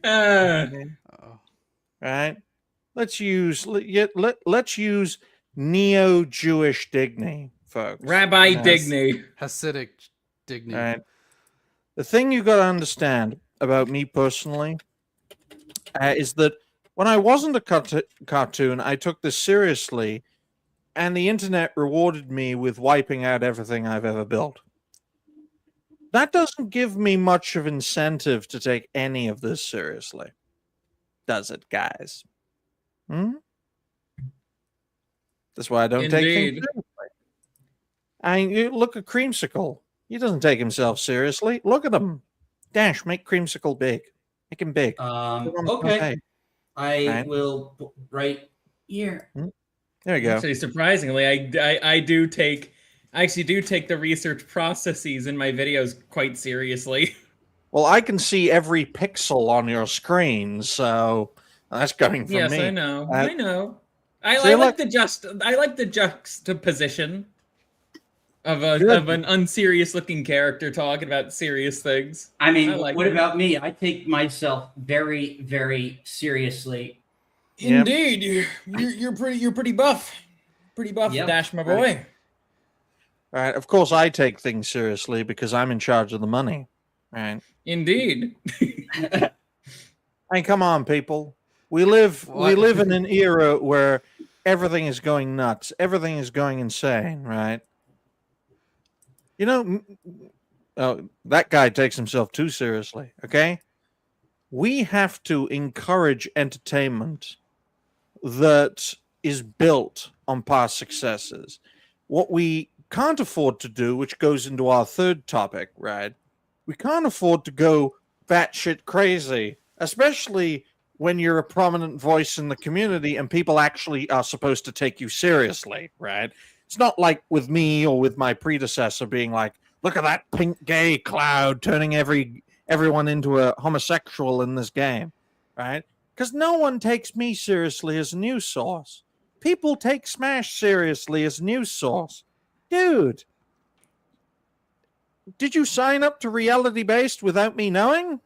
Uh-oh. Right. Let's use neo-Jewish Digny, folks. Rabbi Yes. Digny. Hasidic dignity. Right. The thing you got to understand about me personally is that when I wasn't a cartoon, I took this seriously, and the internet rewarded me with wiping out everything I've ever built. That doesn't give me much of incentive to take any of this seriously, does it, guys? That's why I don't take things Indeed. seriously. You look at Creamsicle. He doesn't take himself seriously. Look at him. Dash, make Creamsicle big. Make him big. Okay. I Right. will put right here. There you go. Actually, surprisingly, I do take the research processes in my videos quite seriously. Well, I can see every pixel on your screen, so that's coming from Yes, me. I know. Uh, I know. I see, like the juxtaposition of an unserious looking character talking about serious things. I mean, I like what it. about me? I take myself very, very seriously. Yep. Indeed, you're pretty buff, Yep. Dash, my boy. All right. Of course, I take things seriously because I'm in charge of the money. Right. Indeed. Hey, come on, people. We live What? in an era where everything is going nuts. Everything is going insane, right? You know, that guy takes himself too seriously, okay? We have to encourage entertainment that is built on past successes. What we can't afford to do, which goes into our third topic, right? We can't afford to go batshit crazy, especially when you're a prominent voice in the community and people actually are supposed to take you seriously, right? It's not like with me or with my predecessor being like, look at that pink gay cloud turning everyone into a homosexual in this game, right? Because no one takes me seriously as a news source. People take Smash seriously as a news source. Dude, Did you sign up to reality based without me knowing?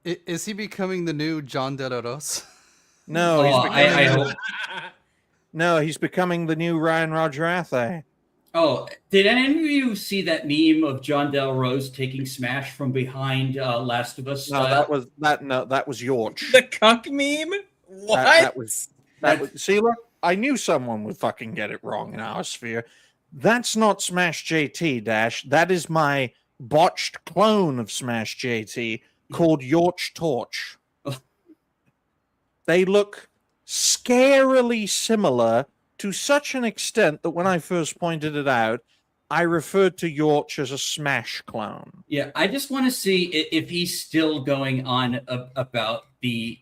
Is he becoming the new John De La Rose? No, Oh, he's becoming. I hope. No, he's becoming the new Ryan Roger Athay. Oh, did any of you see that meme of John Del Rose taking Smash from behind Last of Us No, style? that was Yorch. The cuck meme? What? That was. See, look, I knew someone would fucking get it wrong in our sphere. That's not Smash JT, Dash. That is my botched clone of Smash JT called Yorch Torch. They look scarily similar to such an extent that when I first pointed it out, I referred to Yorch as a Smash clone. Yeah, I just want to see if he's still going on about the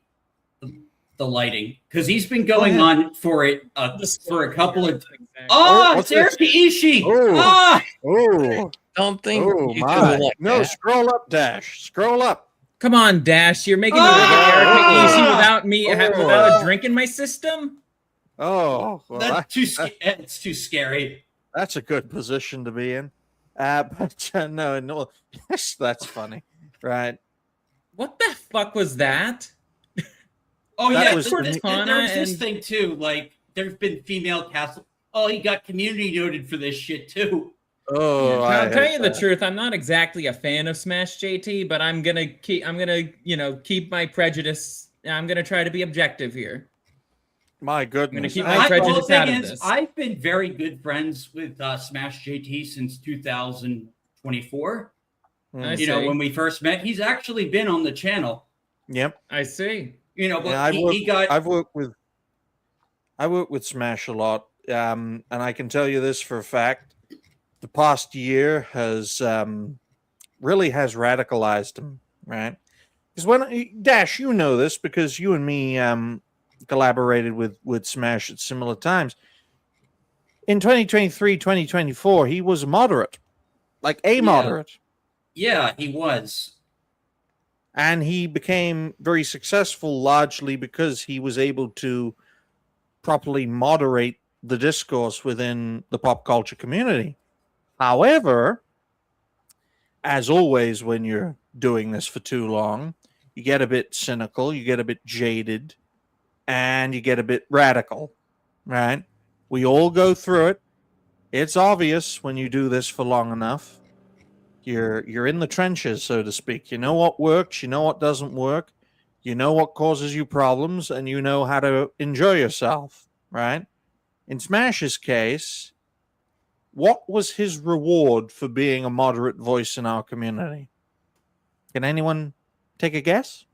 lighting, because he's been going on for a couple of. Oh, it's Eric Ishii! Oh. Ah! Oh, Don't think oh you my! do like No, that. scroll up, Dash. Scroll up. Come on, Dash. You're making me look at Eric Ah! Ishii without a drink in my system? Oh, well, It's too scary. that's a good position to be in. But no, yes, that's funny, right? What the fuck was that? Oh That yeah, was- there was this and- thing too. Like, there's been female castle. Oh, he got community noted for this shit too. Oh, I'll tell you the truth. I'm not exactly a fan of Smash JT, but I'm gonna keep my prejudice. I'm gonna try to be objective here. My goodness. keep my prejudice out of this. I've been very good friends with Smash JT since 2024. I You know, see. when we first met, he's actually been on the channel. Yep. I see. You know, but Yeah, I've worked with Smash a lot, and I can tell you this for a fact: the past year has really has radicalized him, right? Because when Dash, you know this because you and me collaborated with Smash at similar times. In 2023, 2024, he was moderate, like a moderate. Yeah, he was. And he became very successful largely because he was able to properly moderate the discourse within the pop culture community. However, as always, when you're doing this for too long, you get a bit cynical, you get a bit jaded, and you get a bit radical, right? We all go through it. It's obvious when you do this for long enough. You're in the trenches, so to speak. You know what works, you know what doesn't work, you know what causes you problems, and you know how to enjoy yourself, right? In Smash's case, what was his reward for being a moderate voice in our community? Can anyone take a guess?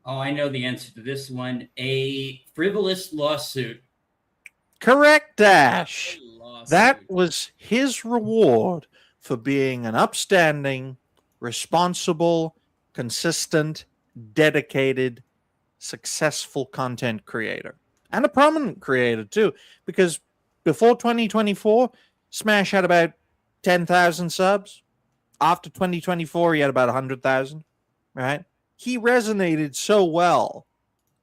Oh, I know the answer to this one. A frivolous lawsuit. Correct, Dash. Lawsuit. That was his reward for being an upstanding, responsible, consistent, dedicated, successful content creator. And a prominent creator, too. Because before 2024, Smash had about 10,000 subs. After 2024, he had about 100,000, right? He resonated so well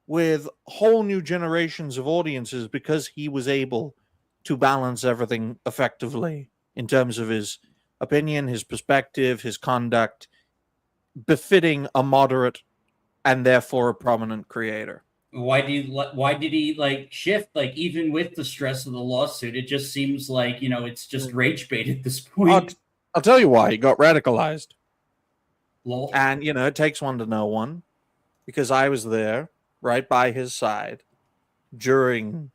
with whole new generations of audiences because he was able to balance everything effectively in terms of his opinion, his perspective, his conduct, befitting a moderate and therefore a prominent creator. Why did he like shift? Like, even with the stress of the lawsuit, it just seems like, you know, it's just rage bait at this point. I'll tell you why. He got radicalized. Lol. And, you know, it takes one to know one because I was there right by his side during,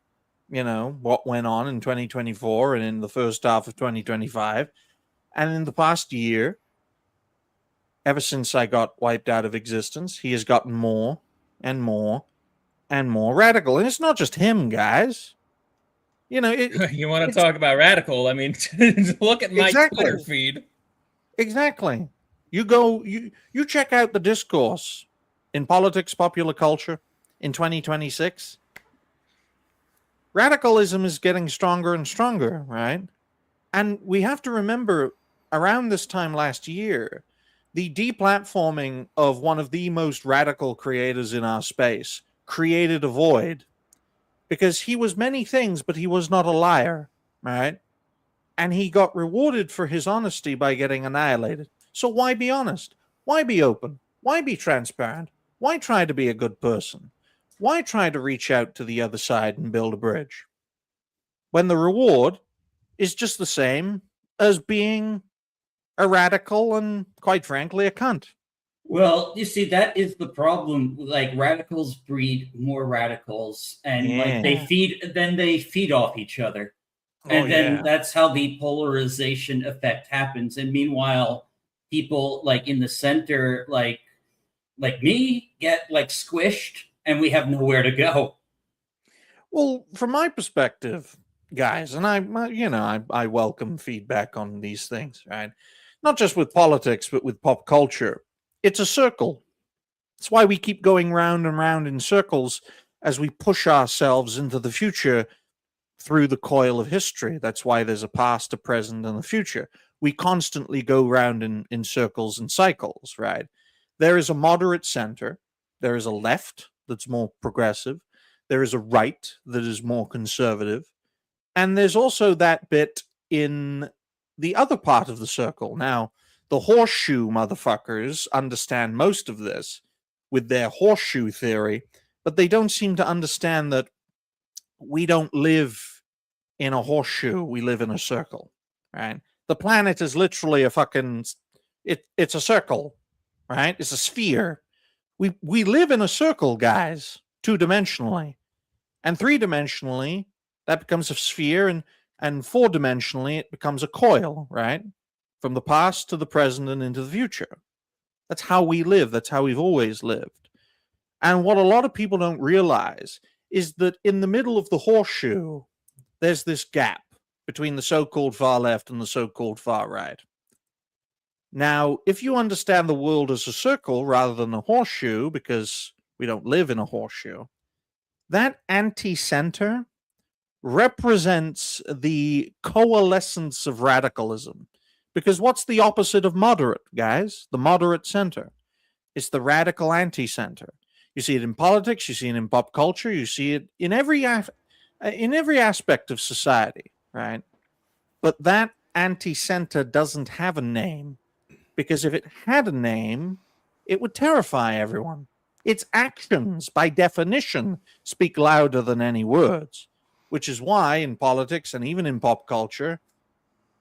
you know, what went on in 2024 and in the first half of 2025. And in the past year, ever since I got wiped out of existence, he has gotten more and more and more radical. And it's not just him, guys. You know, You want to talk about radical? I mean, look at my Exactly. Twitter feed. exactly. You check out the discourse in politics, popular culture in 2026. Radicalism is getting stronger and stronger, right? And we have to remember around this time last year, the deplatforming of one of the most radical creators in our space created a void because he was many things, but he was not a liar, right? and he got rewarded for his honesty by getting annihilated. So why be honest? Why be open? Why be transparent? Why try to be a good person? Why try to reach out to the other side and build a bridge? When the reward is just the same as being a radical and, quite frankly, a cunt. Well, you see, that is the problem. Like, radicals breed more radicals, and like they feed off each other. And then that's how the polarization effect happens. And meanwhile, people like in the center, like me, get like squished, and we have nowhere to go. Well, from my perspective, guys, and I welcome feedback on these things, right? Not just with politics, but with pop culture. It's a circle. That's why we keep going round and round in circles as we push ourselves into the future through the coil of history. That's why there's a past, a present, and a future. We constantly go round in circles and cycles, right? There is a moderate center. There is a left that's more progressive. There is a right that is more conservative. And there's also that bit in the other part of the circle. Now, the horseshoe motherfuckers understand most of this with their horseshoe theory, but they don't seem to understand that we don't live in a horseshoe. We live in a circle, right? The planet is literally a fucking... It's a circle, right? It's a sphere. We live in a circle, guys, 2-dimensionally. And 3-dimensionally, that becomes a sphere, and 4-dimensionally, it becomes a coil, right? From the past to the present and into the future. That's how we live. That's how we've always lived. And what a lot of people don't realize is that in the middle of the horseshoe, there's this gap between the so-called far left and the so-called far right. Now, if you understand the world as a circle rather than a horseshoe, because we don't live in a horseshoe, that anti-center represents the coalescence of radicalism. Because what's the opposite of moderate, guys? The moderate center. It's the radical anti-center. You see it in politics, you see it in pop culture, you see it in every aspect of society, right? But that anti-center doesn't have a name, because if it had a name, it would terrify everyone. Its actions, by definition, speak louder than any words, which is why in politics and even in pop culture,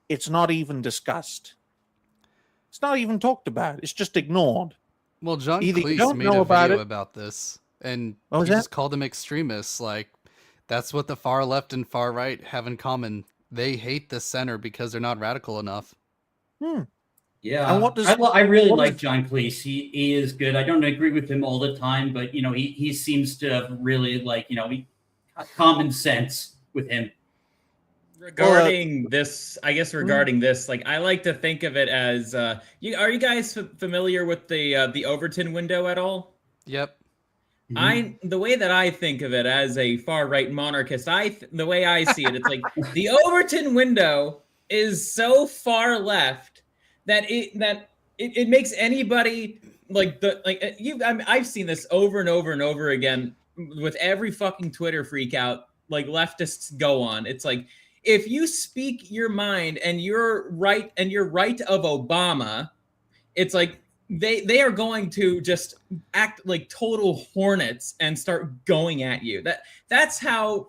it's not even discussed. It's not even talked about. It's just ignored. Well, John Either you Cleese don't made know a about video it- about this, and What was he that? just called them extremists. Like, that's what the far left and far right have in common. They hate the center because they're not radical enough. Yeah, And what does- I really what like does- John Cleese. He is good. I don't agree with him all the time, but he seems to really like common sense with him. Regarding this, I guess regarding this, like I like to think of it as are you guys familiar with the Overton window at all? Yep. The way that I think of it as a far right monarchist, the way I see it, it's like the Overton window is so far left that it makes anybody I've seen this over and over and over again with every fucking Twitter freak out like leftists go on. It's like, if you speak your mind and you're right of Obama, it's like they are going to just act like total hornets and start going at you. That's how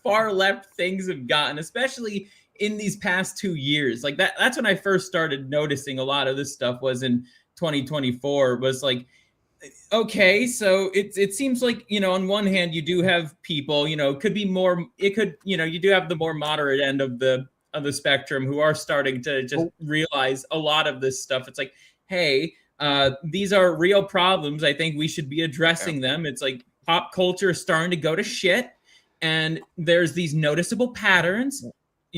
far left things have gotten, especially in these past 2 years. Like that's when I first started noticing a lot of this stuff was in 2024. Was like, okay, so it seems like, on one hand you do have people, could be more, you do have the more moderate end of the spectrum who are starting to just realize a lot of this stuff. It's like, hey, these are real problems. I think we should be addressing them. It's like pop culture is starting to go to shit, and there's these noticeable patterns,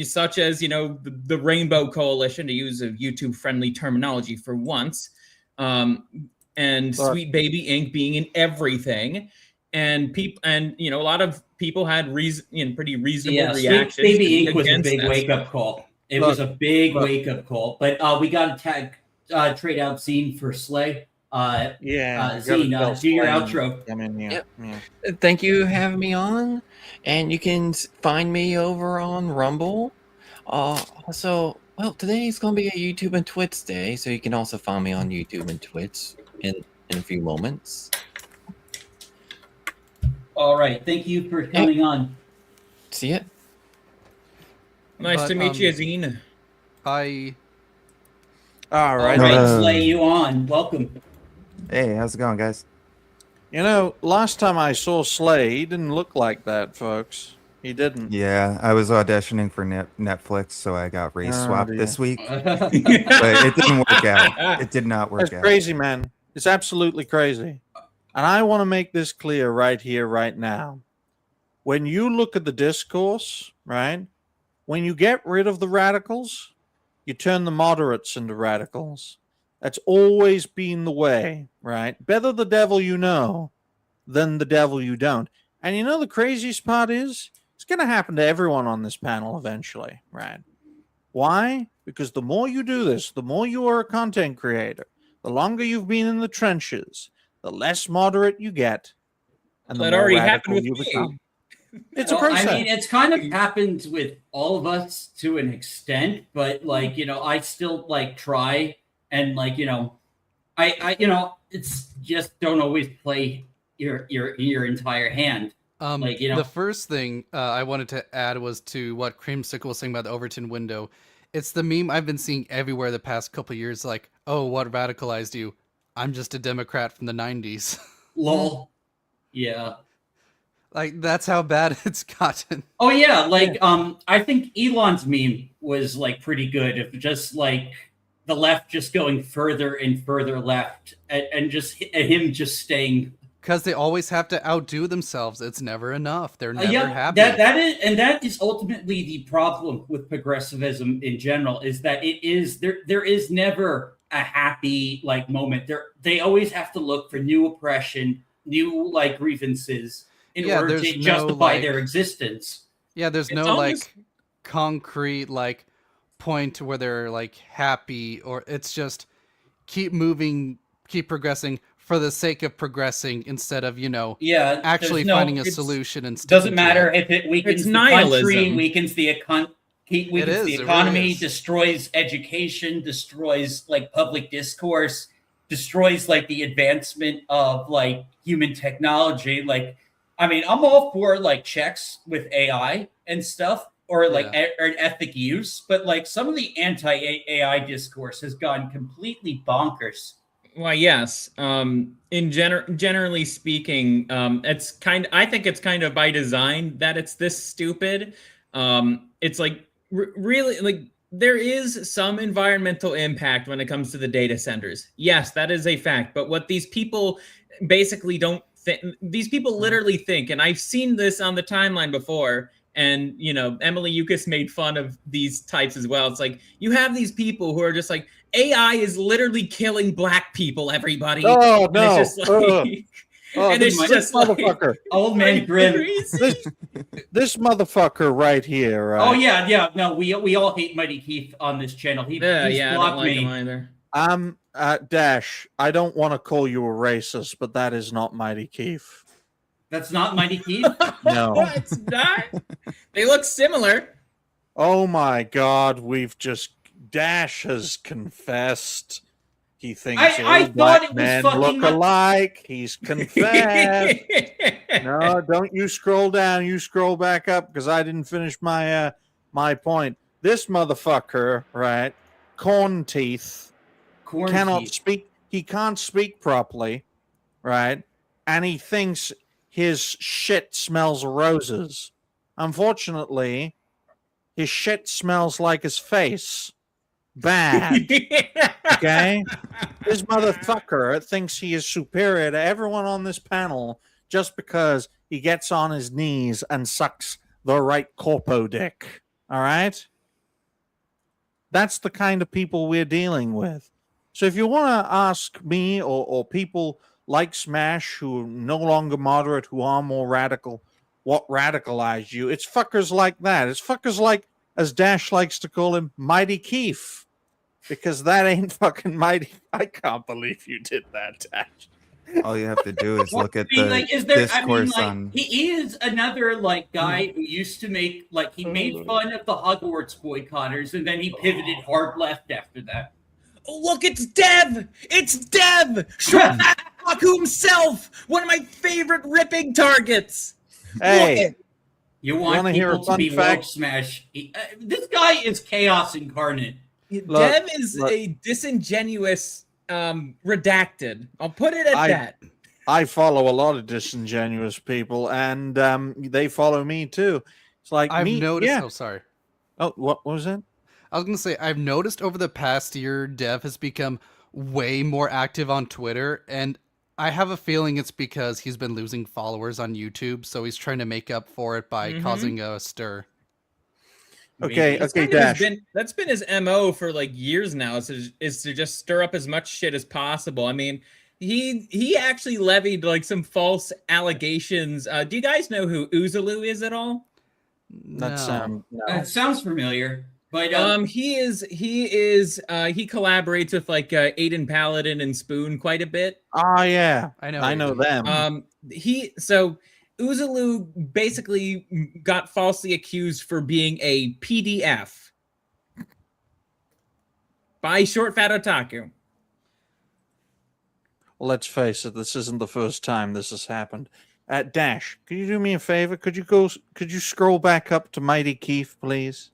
such as, the Rainbow Coalition, to use a YouTube friendly terminology for once, and Sweet Baby Inc. being in everything, and people, and a lot of people had pretty reasonable reactions. Sweet Baby Inc. was a big wake up call. It was a big wake up call. But we got to trade out Xene for Slay. Xene, do your outro. Yep. Thank you for having me on, and you can find me over on Rumble Well, today's gonna be a YouTube and Twitch day, so you can also find me on YouTube and Twitch in a few moments. All right. Thank you for coming on. See it? Nice But, to meet you, Xene. I All right. All right, Hello. Slay, you on. Welcome. Hey, how's it going, guys? You know, last time I saw Slay, he didn't look like that, folks. He didn't. Yeah, I was auditioning for Netflix, so I got race Oh, swapped dear. this week, but it didn't work out. It did not work That's out. crazy, man. It's absolutely crazy. And I want to make this clear right here, right now. When you look at the discourse, right? When you get rid of the radicals, you turn the moderates into radicals. That's always been the way, right? Better the devil you know than the devil you don't. And you know the craziest part is? It's going to happen to everyone on this panel eventually, right? Why? Because the more you do this, the more you are a content creator, the longer you've been in the trenches, the less moderate you get, and the That more already radical happened with you me. become. It's a Well, process. I mean, it's kind of happened with all of us to an extent, but like, I still like try and like, it's just don't always play your entire hand. Like, the first thing I wanted to add was to what Creamsicle was saying about the Overton window. It's the meme I've been seeing everywhere the past couple of years. Like, oh, what radicalized you? I'm just a Democrat from the '90s. lol. Yeah. Like, that's how bad it's gotten. Oh yeah, like I think Elon's meme was like pretty good. If just like the left just going further and further left, and just him just staying. Because they always have to outdo themselves. It's never enough. They're never Yeah, happy. that is ultimately the problem with progressivism in general. Is that it is there is never a happy like moment. They always have to look for new oppression, new like grievances in order there's to no, justify like- their existence. Yeah, there's It's no almost- like concrete like point where they're like happy, or it's just keep moving, keep progressing for the sake of progressing instead of Yeah, actually there's no- finding a it's- solution and Doesn't sticking to matter it. if it weakens It's the country, nihilism. weakens the economy, It economy, really is. destroys education, destroys like public discourse, destroys like the advancement of like human technology. Like, I mean, I'm all for like checks with AI and stuff, or like or ethic use, but like some of the anti-AI discourse has gone completely bonkers. Why, yes. Generally speaking, I think it's kind of by design that it's this stupid. It's like really like there is some environmental impact when it comes to the data centers. Yes, that is a fact. But what these people basically don't think, these people literally think, and I've seen this on the timeline before. And, Emily Yukis made fun of these types as well. It's like, you have these people who are just like, AI is literally killing black people, everybody. Oh, And no. it's just like, and this it's just like, motherfucker. Old man Grim. crazy. This motherfucker right here, right? Oh yeah. No, we all hate Mighty Keith on this channel. He's I don't blocked like me. him either. Dash, I don't want to call you a racist, but that is not Mighty Keith. That's not Mighty Keith. No. It's not. They look similar. Oh my God, Dash has confessed. He thinks I all thought black it was men fucking look like- alike. He's confessed. No, don't you scroll down. You scroll back up because I didn't finish my my point. This motherfucker, right? Corn teeth. Corn Cannot teeth. speak. He can't speak properly, right? And he thinks his shit smells of roses. Unfortunately, his shit smells like his face. Bad. Okay? This motherfucker thinks he is superior to everyone on this panel just because he gets on his knees and sucks the right corpo dick. All right? That's the kind of people we're dealing with. So if you want to ask me or people like Smash who are no longer moderate, who are more radical, what radicalized you, it's fuckers like that. It's fuckers like, as Dash likes to call him, Mighty Keith. Because that ain't fucking Mighty. I can't believe you did that, Dash. All you have to do is look at I mean, the like, is there? I mean, discourse like, on. he is another like guy who used to make like he made fun of the Hogwarts boycotters, and then he pivoted hard left after that. Oh, look, it's Dev! It's Dev! Short Haku himself! One of my favorite ripping targets! Hey, You want wanna hear a people to fun be fact? woke smash. This guy is chaos incarnate. Dev is look. a disingenuous redacted. I'll put it at I- that. I follow a lot of disingenuous people, and they follow me too. It's like I've me. noticed. Yeah. Oh, sorry. Oh, what was that? I was gonna say I've noticed over the past year, Dev has become way more active on Twitter, and I have a feeling it's because he's been losing followers on YouTube, so he's trying to make up for it by causing a stir. Okay, That's okay, kind of Dash. that's been his MO for like years now, is to just stir up as much shit as possible. I mean, he actually levied like some false allegations. Do you guys know who Uzulu is at all? That's No. no. It sounds familiar, but He collaborates with like Aiden Paladin and Spoon quite a bit. Oh yeah, I know. I know Aiden. them. Uzulu basically got falsely accused for being a PDF by Short Fat Otaku. Well, let's face it, this isn't the first time this has happened. Dash, could you do me a favor? Could you scroll back up to Mighty Keith, please?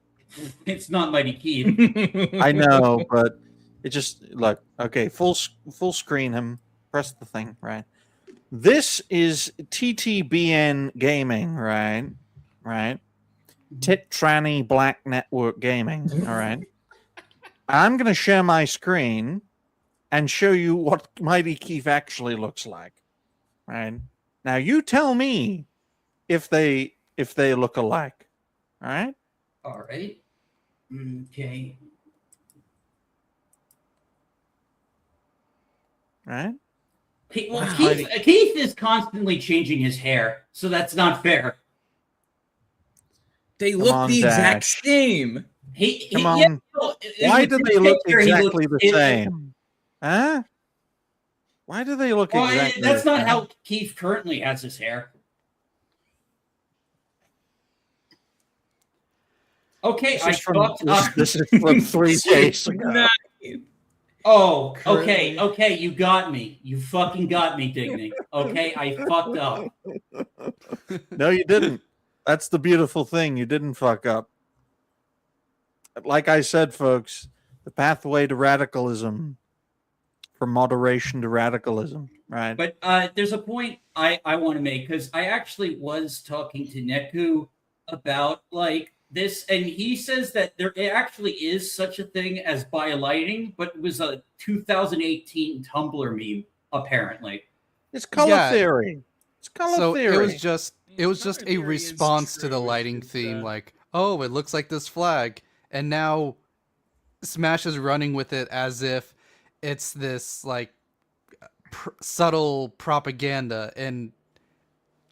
it's not Mighty Keith. I know, but it just look okay. Full screen him. Press the thing, right? This is TTBN Gaming, right? Right. Tit Tranny Black Network Gaming. All right. I'm gonna share my screen and show you what Mighty Keith actually looks like. Right. Now you tell me if they look alike. All right. All right. Okay. Right. Well, Wow. Keith is constantly changing his hair, so that's not fair. They Come look on, the exact Dash. same. Come on. Why do they look exactly the same? Huh? Why do they look Well, exactly that's the not same? how Keith currently has his hair. Okay, This I is from, fucked up. this is from 3 days ago. Nice. Oh, Currently- okay, you got me. You fucking got me, Digny. Okay, I fucked up. No, you didn't. That's the beautiful thing. You didn't fuck up. Like I said, folks, the pathway to radicalism, from moderation to radicalism, right? But there's a point I want to make, because I actually was talking to Neku about like this, and he says that there actually is such a thing as biolighting, but it was a 2018 Tumblr meme, apparently. It's color Yeah. theory. It's color So theory. it was just Color a theory is response to the true, lighting it's just, theme, like, oh, it looks like this flag, and now Smash is running with it as if it's this like subtle propaganda, and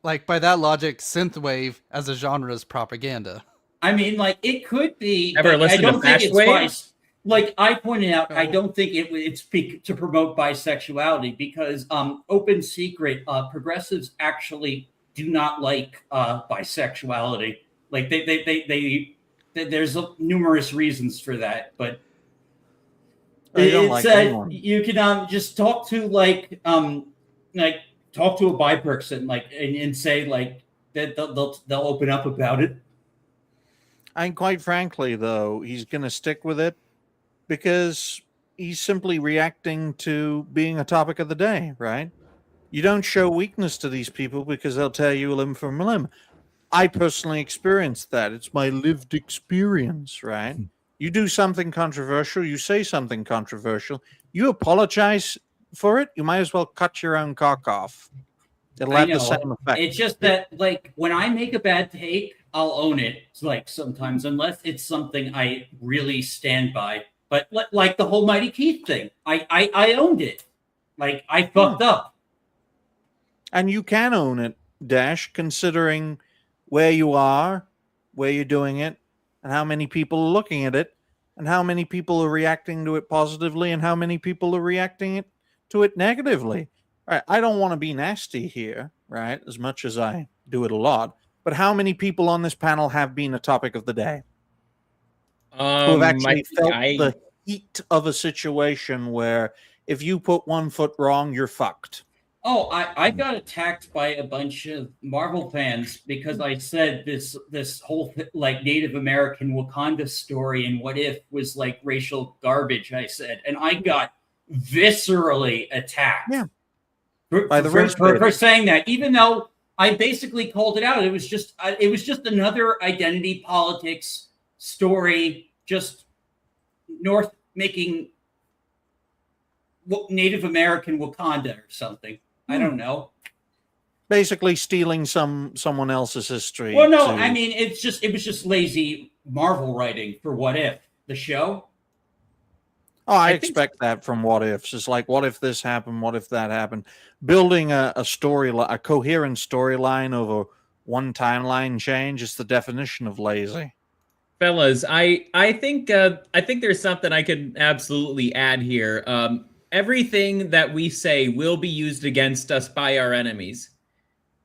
like by that logic, synthwave as a genre is propaganda. I mean, like it could be. Ever but I listen to don't think it's Fastwave? like I pointed out, I Oh. don't think it's to promote bisexuality, because open secret progressives actually do not like bisexuality. Like they there's numerous reasons for that, but They don't like anyone. you can just talk to talk to a bi person and say like that they'll open up about it. And quite frankly, though, he's going to stick with it because he's simply reacting to being a topic of the day, right? You don't show weakness to these people because they'll tear you limb from limb. I personally experienced that. It's my lived experience, right? You do something controversial, you say something controversial, you apologize for it, you might as well cut your own cock off. It'll I have the know. same effect. It's just that, like, when I make a bad take, I'll own it. Like sometimes, unless it's something I really stand by. But like the whole Mighty Keith thing, I owned it. Like I fucked up. And you can own it, Dash, considering where you are, where you're doing it, and how many people are looking at it, and how many people are reacting to it positively, and how many people are reacting to it negatively. right, I don't want to be nasty here, right? As much as I do it a lot. But how many people on this panel have been a topic of the day? Who have actually felt the heat of a situation where if you put one foot wrong, you're fucked. Oh, I got attacked by a bunch of Marvel fans because I said this whole like Native American Wakanda story and What If was like racial garbage. I said, and I got viscerally attacked. Yeah. By the for saying that, even though I basically called it out. It was just another identity politics story, just North making Native American Wakanda or something. I don't know. Basically stealing someone else's history. Well, no, I mean it was just lazy Marvel writing for What If, the show. Oh, I expect that from What Ifs. It's like, what if this happened? What if that happened? Building a story, a coherent storyline over one timeline change is the definition of lazy. Fellas, I think there's something I could absolutely add here. Everything that we say will be used against us by our enemies.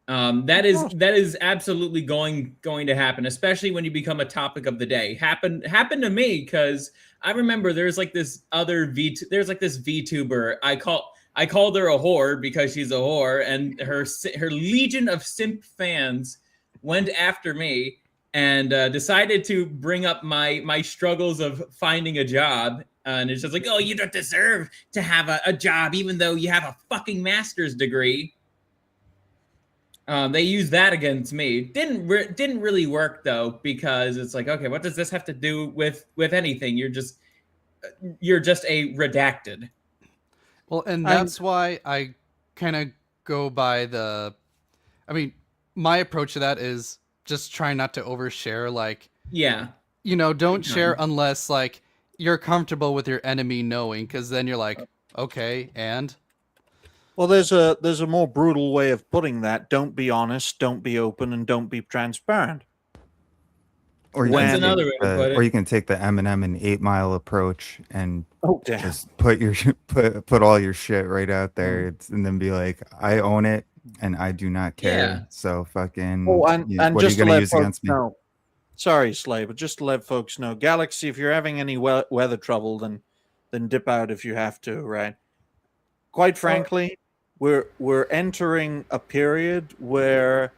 That is absolutely going to happen, especially when you become a topic of the day. Happened to me because I remember there's like this VTuber. I called her a whore because she's a whore, and her legion of simp fans went after me and decided to bring up my struggles of finding a job. And it's just like, oh, you don't deserve to have a job even though you have a fucking master's degree. They used that against me. Didn't really work though, because it's like, okay, what does this have to do with anything? You're just a redacted. Well, and that's why I kind of go by my approach to that is just try not to overshare. Like, yeah, don't share unless like you're comfortable with your enemy knowing, because then you're like, okay, and. Well, there's a more brutal way of putting that. Don't be honest, don't be open, and don't be transparent. Or you can take the Eminem and 8 Mile approach and just put all your shit right out there, and then be like, I own it and I do not care. Yeah. So fucking. Oh, and what just are you to gonna let use folks against me? know, sorry, Slay, but just to let folks know, Galaxy, if you're having any weather trouble, then dip out if you have to. Right. Quite frankly. We're entering a period where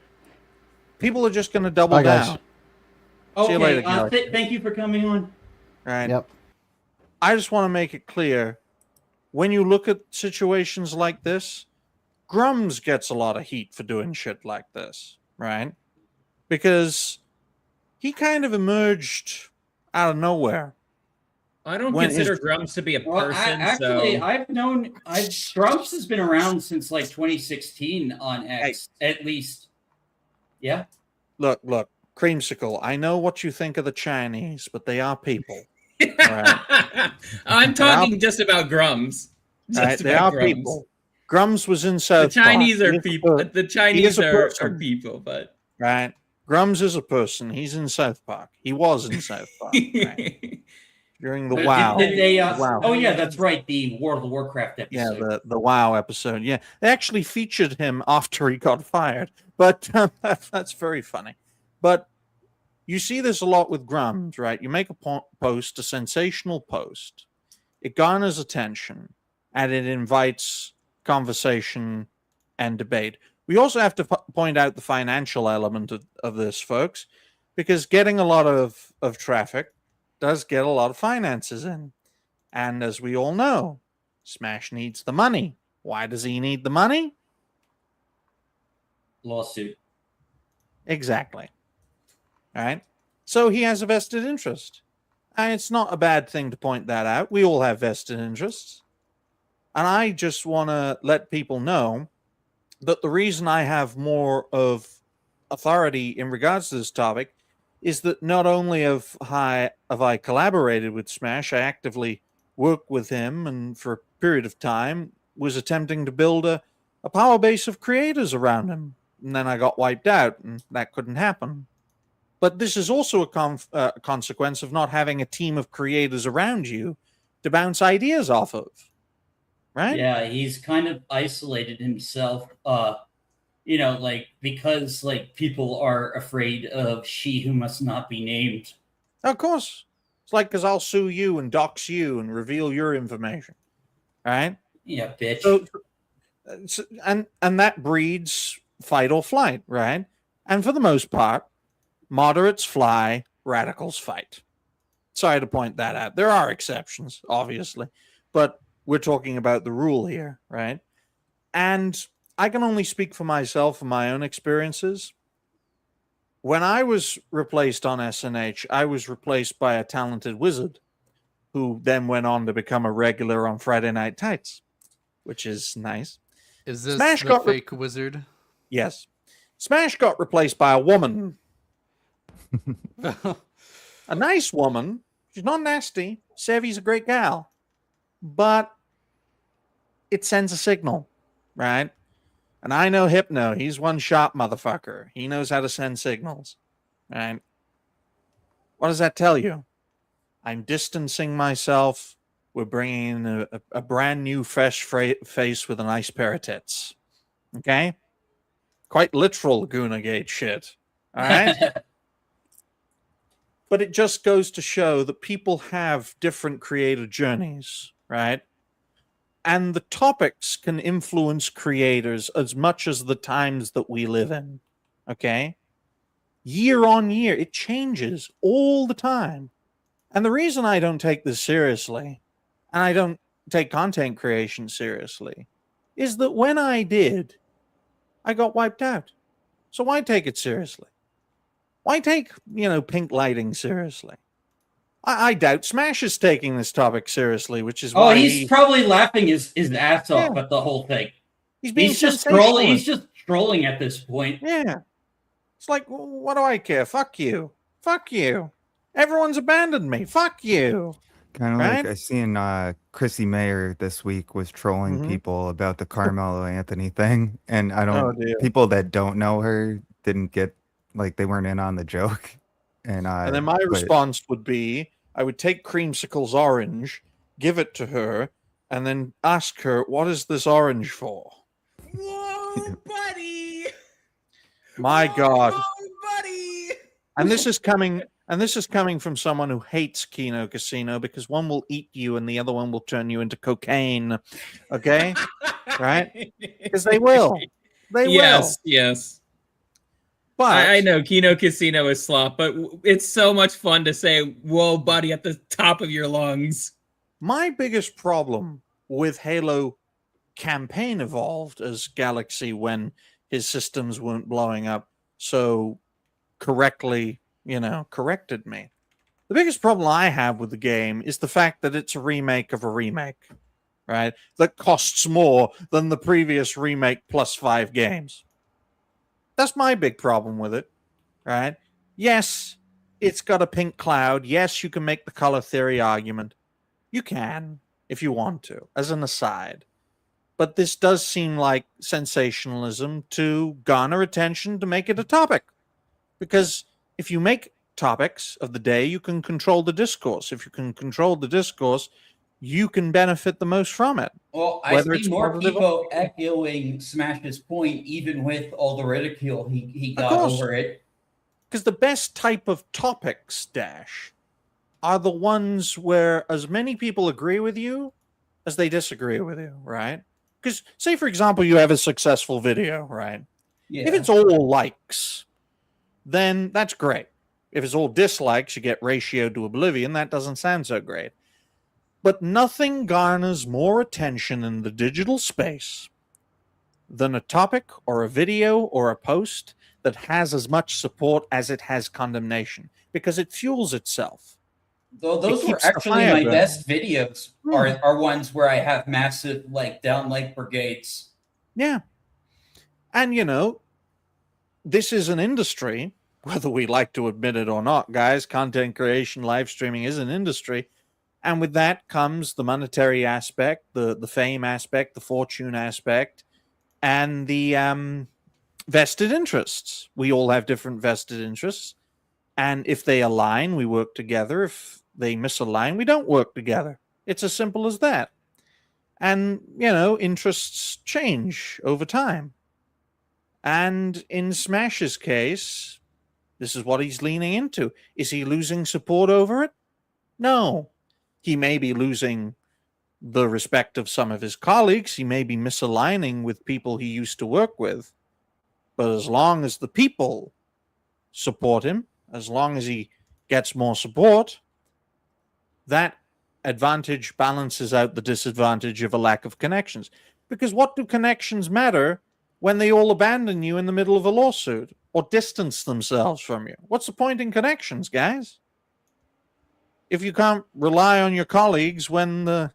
people are just going to double down. Okay, see you later, thank you for coming on. Right. Yep. I just want to make it clear, when you look at situations like this, Grums gets a lot of heat for doing shit like this, right? Because he kind of emerged out of nowhere. I don't consider Grumps to be a person. Grumps has been around since like 2016 on X, at least. Yeah. Look, Creamsicle, I know what you think of the Chinese, but they are people. Right? I'm talking just about Grums. They are people. Grums was in South Park. The Chinese are people. The Chinese are people, but right. Grums is a person. He's in South Park. He was in South Park. Right? During the WoW. WoW. Oh yeah, that's right. The World of Warcraft episode. Yeah, the WoW episode. Yeah, they actually featured him after he got fired, but that's very funny. But you see this a lot with Grums, right? You make a post, a sensational post, it garners attention, and it invites conversation and debate. We also have to point out the financial element of this, folks, because getting a lot of traffic does get a lot of finances in. And as we all know, Smash needs the money. Why does he need the money? Lawsuit. Exactly. All right. So he has a vested interest. And it's not a bad thing to point that out. We all have vested interests. And I just want to let people know that the reason I have more of authority in regards to this topic is that not only have I collaborated with Smash, I actively worked with him, and for a period of time was attempting to build a power base of creators around him. And then I got wiped out, and that couldn't happen. But this is also a consequence of not having a team of creators around you to bounce ideas off of. right? Yeah, he's kind of isolated himself. Like because like people are afraid of she who must not be named. Of course. It's like, because I'll sue you and dox you and reveal your information, right? Yeah, bitch. And that breeds fight or flight, right? And for the most part, moderates fly, radicals fight. Sorry to point that out. There are exceptions, obviously, but we're talking about the rule here, right? And I can only speak for myself and my own experiences. When I was replaced on SNH, I was replaced by a talented wizard who then went on to become a regular on Friday Night Tights, which is nice. Is this Smash the fake wizard? Yes. Smash got replaced by a woman. A nice woman. She's not nasty. Sevi's a great gal. But it sends a signal, right? And I know Hypno. He's one sharp motherfucker. He knows how to send signals, right? What does that tell you? I'm distancing myself. We're bringing in a brand new, fresh face with a nice pair of tits. Okay? Quite literal Laguna Gate shit. All right? But it just goes to show that people have different creative journeys, right? And the topics can influence creators as much as the times that we live in. Okay? Year on year, it changes all the time. And the reason I don't take this seriously, and I don't take content creation seriously, is that when I did, I got wiped out. So why take it seriously? Why take, pink lighting seriously? I doubt Smash is taking this topic seriously, which is why he's probably laughing his ass off at the whole thing. He's just trolling. He's just trolling at this point. Yeah. It's like, what do I care? Fuck you. Fuck you. Everyone's abandoned me. Fuck you. Kind of like I seen Chrissy Mayer this week was trolling people about the Carmelo Anthony thing, and people that don't know her didn't get, like, they weren't in on the joke. And then my response would be, I would take Creamsicle's orange, give it to her, and then ask her, what is this orange for? Whoa, buddy! My God. Whoa, buddy! And this is coming from someone who hates Kino Casino, because one will eat you and the other one will turn you into cocaine. Okay? Right? Because they will. They will. Yes. But I know Kino Casino is slop, but it's so much fun to say, whoa, buddy, at the top of your lungs. My biggest problem with Halo Campaign Evolved as Galaxy, when his systems weren't blowing up so correctly, corrected me. The biggest problem I have with the game is the fact that it's a remake of a remake, right? That costs more than the previous remake plus 5 games. That's my big problem with it, right? Yes, it's got a pink cloud. Yes, you can make the color theory argument. You can, if you want to, as an aside. But this does seem like sensationalism to garner attention, to make it a topic. Because if you make topics of the day, you can control the discourse. If you can control the discourse, you can benefit the most from it. Well, I see more people echoing Smash's point, even with all the ridicule he got over it. Because the best type of topics, Dash, are the ones where as many people agree with you as they disagree with you, right? Because, say, for example, you have a successful video, right? Yeah. If it's all likes, then that's great. If it's all dislikes, you get ratioed to oblivion. That doesn't sound so great. But nothing garners more attention in the digital space than a topic or a video or a post that has as much support as it has condemnation, because it fuels itself. Though those were actually my best videos are ones where I have massive down brigades. Yeah. And this is an industry, whether we like to admit it or not, guys. Content creation, live streaming is an industry. And with that comes the monetary aspect, the fame aspect, the fortune aspect, and the vested interests. We all have different vested interests. And if they align, we work together. If they misalign, we don't work together. It's as simple as that. And, interests change over time. And in Smash's case, this is what he's leaning into. Is he losing support over it? No. He may be losing the respect of some of his colleagues. He may be misaligning with people he used to work with. But as long as the people support him, as long as he gets more support, that advantage balances out the disadvantage of a lack of connections. Because what do connections matter when they all abandon you in the middle of a lawsuit or distance themselves from you? What's the point in connections, guys? If you can't rely on your colleagues when the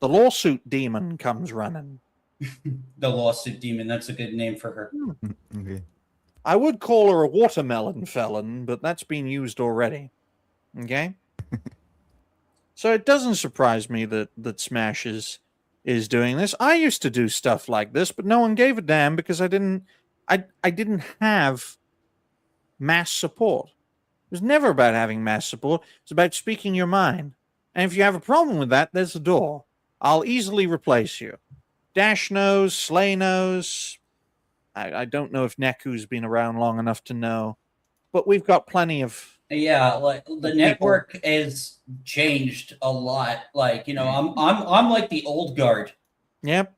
lawsuit demon comes running. The lawsuit demon, that's a good name for her. Okay. I would call her a watermelon felon, but that's been used already. Okay? So it doesn't surprise me that Smash is doing this. I used to do stuff like this, but no one gave a damn because I didn't have mass support. It was never about having mass support. It's about speaking your mind. And if you have a problem with that, there's a door. I'll easily replace you. Dash knows, Slay knows. I don't know if Neku's been around long enough to know. But we've got plenty of... Yeah, like the network has changed a lot. Like, I'm like the old guard. Yep.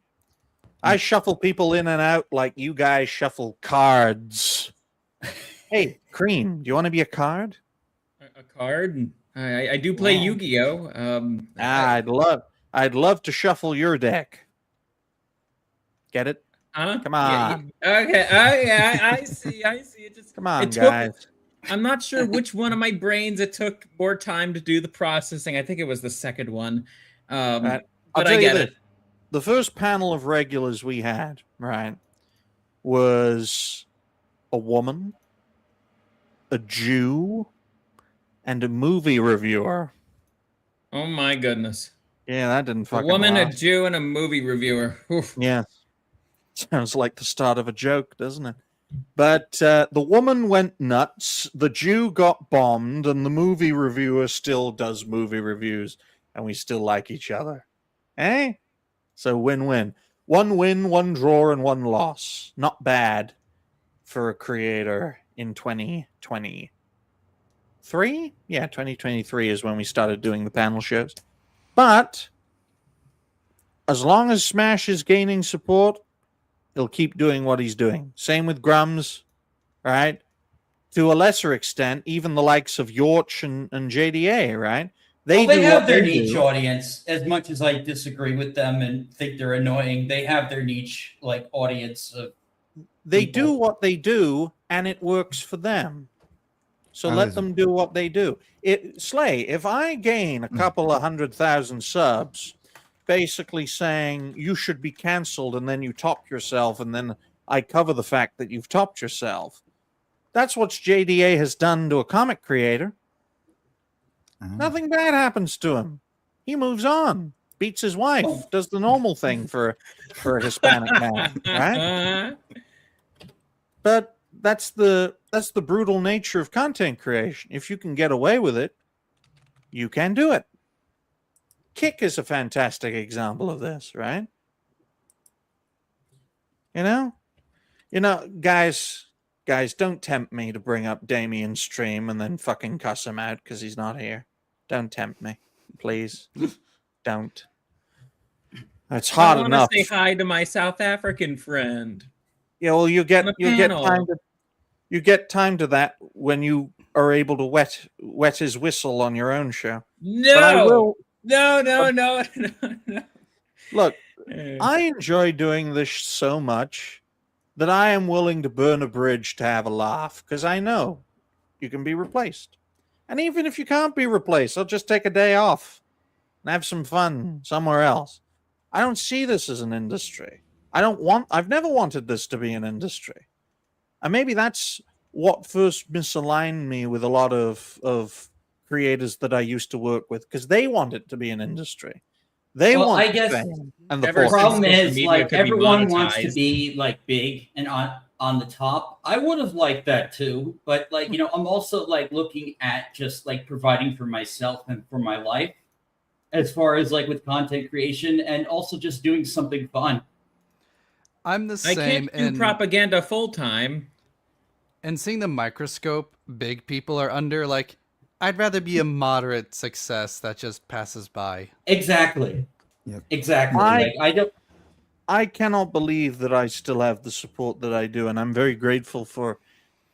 I shuffle people in and out like you guys shuffle cards. Hey, Cream, do you want to be a card? A card? I do play Yu-Gi-Oh. I'd love to shuffle your deck. Get it? Huh? Come on. Yeah. Okay. Oh yeah, I see. It just come on, guys. I'm not sure which one of my brains it took more time to do the processing. I think it was the second one. But I get it. The first panel of regulars we had, right, was a woman, a Jew, and a movie reviewer. Oh my goodness. Yeah, that didn't fucking A woman, last. a Jew, and a movie reviewer. Oof. Yeah. Sounds like the start of a joke, doesn't it? But the woman went nuts, the Jew got bombed, and the movie reviewer still does movie reviews, and we still like each other. Eh? So win-win. One win, one draw, and one loss. Not bad for a creator in 2023? Yeah, 2023 is when we started doing the panel shows. But as long as Smash is gaining support, he'll keep doing what he's doing. Same with Grums, right? To a lesser extent, even the likes of Yorch and JDA, right? They have their niche audience. As much as I disagree with them and think they're annoying, they have their niche audience of they people. Do what they do, and it works for them. So let them do what they do. Slay, if I gain a couple of 100,000 subs, basically saying you should be canceled, and then you top yourself, and then I cover the fact that you've topped yourself. That's what JDA has done to a comic creator. Nothing bad happens to him. He moves on, beats his wife, does the normal thing for a Hispanic man, right? But that's the brutal nature of content creation. If you can get away with it, you can do it. Kick is a fantastic example of this, right? Guys, don't tempt me to bring up Damien's stream and then fucking cuss him out because he's not here. Don't tempt me, please. Don't. It's hard enough. I want to say hi to my South African friend. Yeah, well, you get time to that when you are able to wet his whistle on your own show. No. No. Look, I enjoy doing this so much that I am willing to burn a bridge to have a laugh because I know you can be replaced. And even if you can't be replaced, I'll just take a day off and have some fun somewhere else. I don't see this as an industry. I've never wanted this to be an industry. And maybe that's what first misaligned me with a lot of creators that I used to work with, because they want it to be an industry. They want. I guess and the problem is everyone wants to be big and on the top. I would have liked that too, but I'm also looking at just providing for myself and for my life. as far as like with content creation and also just doing something fun. I'm the I same. can't do propaganda full time. And seeing the microscope big people are under, like, I'd rather be a moderate success that just passes by. Exactly. Yep. Exactly. I cannot believe that I still have the support that I do, and I'm very grateful for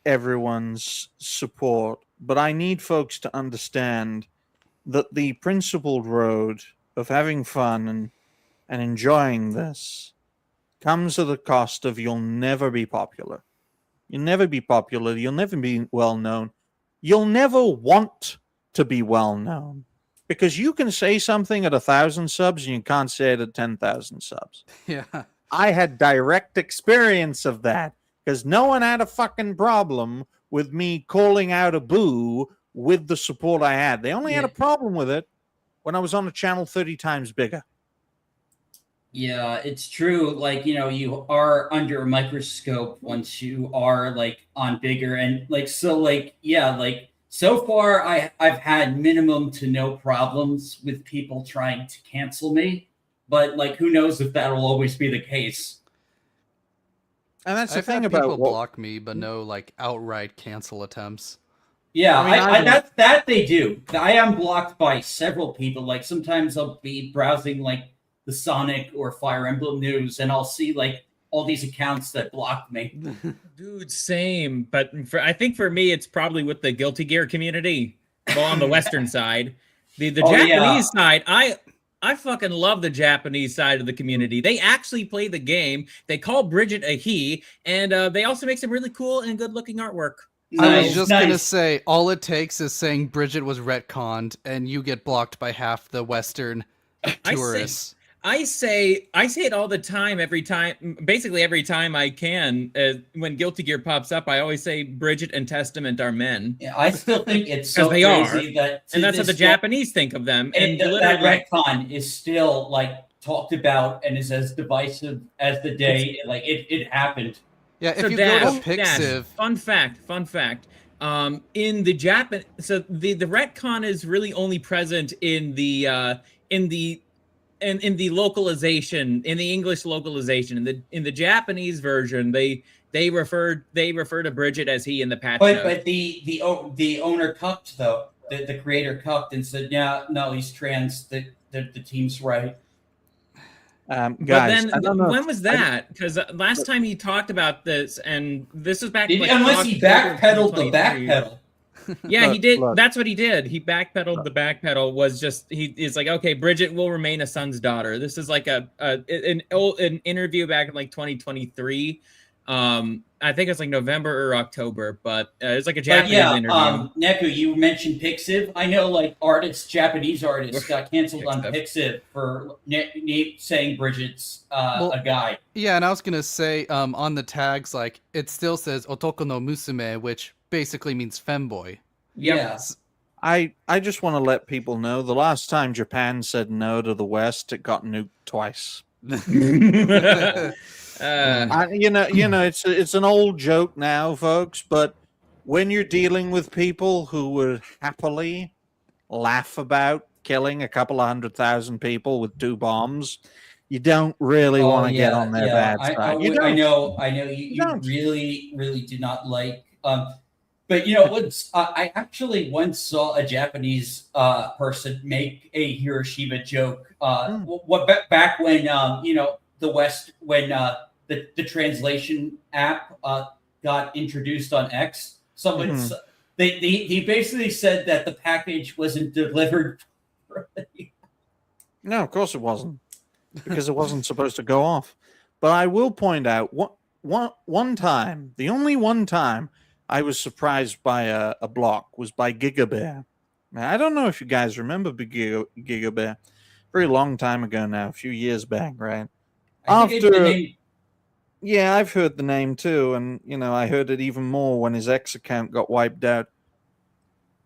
everyone's support. But I need folks to understand that the principled road of having fun and enjoying this comes at the cost of you'll never be popular. You'll never be popular. You'll never be well known. You'll never want to be well known because you can say something at 1,000 subs and you can't say it at 10,000 subs. Yeah. I had direct experience of that because no one had a fucking problem with me calling out a boo with the support I had. They only had a problem with it when I was on a channel 30 times bigger. Yeah, it's true. Like, you are under a microscope once you are like on bigger and like, so like, yeah, like so far I've had minimum to no problems with people trying to cancel me, but like, who knows if that'll always be the case. And that's the I've thing had about people block me, but no like outright cancel attempts. Yeah, I mean, that they do. I am blocked by several people. Like sometimes I'll be browsing like the Sonic or Fire Emblem news, and I'll see like all these accounts that blocked me. Dude, same. But I think for me, it's probably with the Guilty Gear community. Well, on the Western side, the Japanese side, I fucking love the Japanese side of the community. They actually play the game. They call Bridget a he, and they also make some really cool and good-looking artwork. I was just gonna say, all it takes is saying Bridget was retconned, and you get blocked by half the Western tourists. I say it all the time, basically every time I can. When Guilty Gear pops up, I always say Bridget and Testament are men. Yeah, I still think it's so they crazy are, and that's how the Japanese think of them. And that retcon is still like talked about and is as divisive as the day like it happened. Yeah, if you go to Pixiv, fun fact. In the Japan, so the retcon is really only present in the localization, in the English localization. In the Japanese version, they refer to Bridget as he in the patch note. But the owner cucked though. The creator cucked and said, "Yeah, no, he's trans. The team's right." Guys, but then when was that? Because last time he talked about this, and this was back unless he backpedaled the backpedal. Yeah, he did. That's what he did. He backpedaled the backpedal. Was just he's like, okay, Bridget will remain a son's daughter. This is like an interview back in like 2023. I think it's like November or October, but it's like a Japanese interview. Neku, you mentioned Pixiv. I know like Japanese artists got canceled on Pixiv for saying Bridget's a guy. Yeah, and I was gonna say on the tags, like it still says Otoko no Musume, which basically means femboy. Yes. I just want to let people know the last time Japan said no to the West, it got nuked twice. It's an old joke now, folks, but when you're dealing with people who would happily laugh about killing a couple of 100,000 people with 2 bombs, you don't really want to get on their bad side. I know you really, really do not like. But I actually once saw a Japanese person make a Hiroshima joke. Back when the West, when the translation app got introduced on X, someone he basically said that the package wasn't delivered. No, of course it wasn't, because it wasn't supposed to go off. But I will point out one time, the only one time I was surprised by a block was by Gigabear. Now, I don't know if you guys remember Gigabear. Very long time ago now, a few years back, right? Yeah, I've heard the name too, and I heard it even more when his X account got wiped out.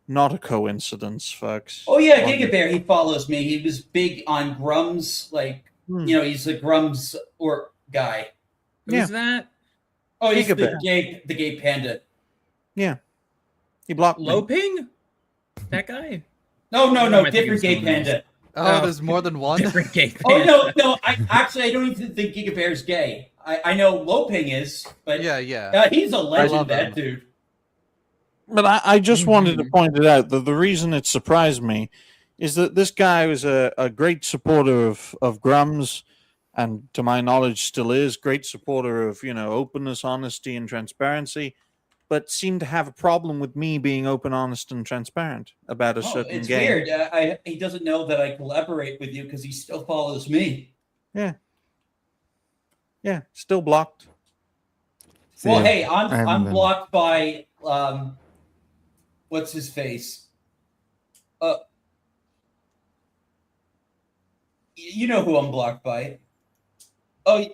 Not a coincidence, folks. Oh yeah, Gigabear, he follows me. He was big on Grums, like he's a Grums or guy. Who's that? Oh, he's the gay panda. Yeah. He blocked Loping? That guy? No, different gay panda. Oh, there's more than one? Different gay Oh, fan. no. I don't even think Giga Bear's gay. I know Loping is, but Yeah. he's a legend, that him. dude. But I just wanted to point it out that the reason it surprised me is that this guy was a great supporter of Grums, and to my knowledge still is great supporter of openness, honesty, and transparency, but seemed to have a problem with me being open, honest, and transparent about a certain It's game. weird. He doesn't know that I collaborate with you because he still follows me. Yeah, still blocked. Well, See, hey, I haven't I'm been- blocked by what's his face? You know who I'm blocked by? Oh,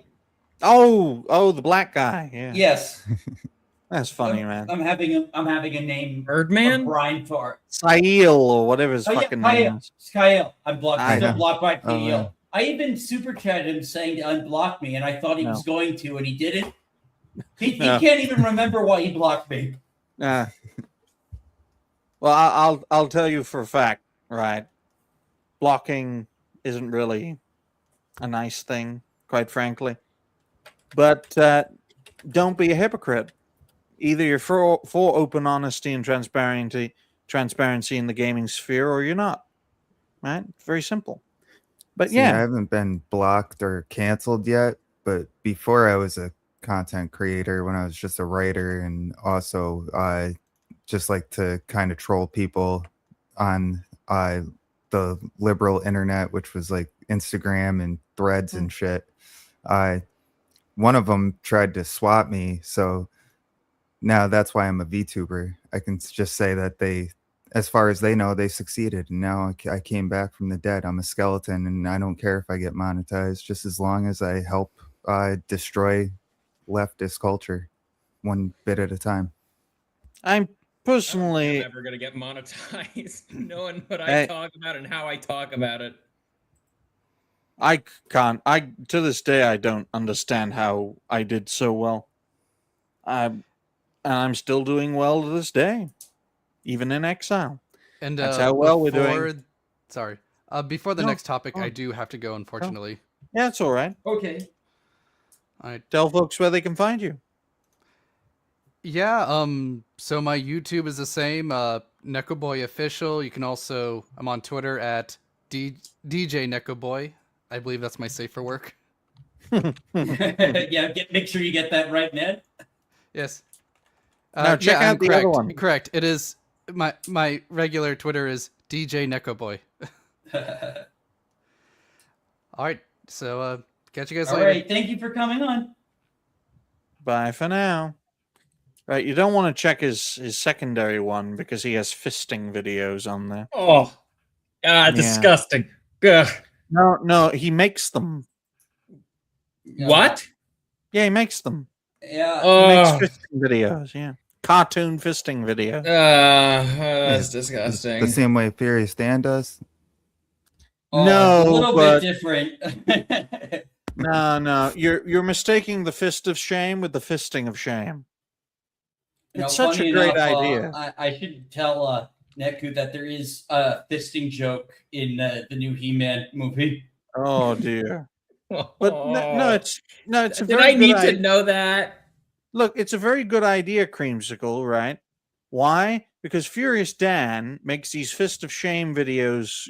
the black guy. Yeah, Yes. that's funny, man. I'm having a name. Birdman? Brian Thor. Sail or whatever his fucking name is. Kyle. I'm blocked. I I'm know. blocked by Oh, PEO. yeah. I even super chatted him saying to unblock me, and I thought he No. was going to, and he didn't. He No. can't even remember why he blocked me. Well, I'll tell you for a fact, right? Blocking isn't really a nice thing, quite frankly. But don't be a hypocrite. Either you're for open honesty and transparency in the gaming sphere, or you're not. Right? Very simple. But See, I yeah, haven't been blocked or canceled yet, but before I was a content creator, when I was just a writer, and also just like to kind of troll people on the liberal internet, which was like Instagram and Threads and shit. One of them tried to swap me, so now that's why I'm a VTuber. I can just say that they, as far as they know, they succeeded, and now I came back from the dead. I'm a skeleton, and I don't care if I get monetized, just as long as I help destroy leftist culture one bit at a time. I'm personally. I'm never gonna get monetized, knowing what I talk about and how I talk about it. I can't. To this day, I don't understand how I did so well. And I'm still doing well to this day, even in exile. And that's how well we're doing. Sorry. Before the No, next topic, go on. I do have to go, unfortunately. Yeah, it's all right. Okay. All right. Tell folks where they can find you. Yeah, so my YouTube is the same, Nekoboy Official. You can also, I'm on Twitter at DJ Nekoboy. I believe that's my safe for work. Yeah, make sure you get that right, Ned. Yes. Now check out the other one. Correct. It is, my regular Twitter is DJ Nekoboy. All right, so catch you guys All later. right, thank you for coming on. Bye for now. Right, you don't want to check his secondary one because he has fisting videos on there. Oh, disgusting. Ugh. No, he makes them. What? Yeah, he makes them. Yeah. He makes fisting videos, yeah. Cartoon fisting videos. That's disgusting. The same way Furious Dan does. No, it's a little but bit different. no, you're mistaking the fist of shame with the fisting of shame. It's such a great idea. I should tell Neku that there is a fisting joke in the new He-Man movie. Oh dear. But it's a Did very I good need idea. to know that? Look, it's a very good idea, Creamsicle, right? Why? Because Furious Dan makes these fist of shame videos,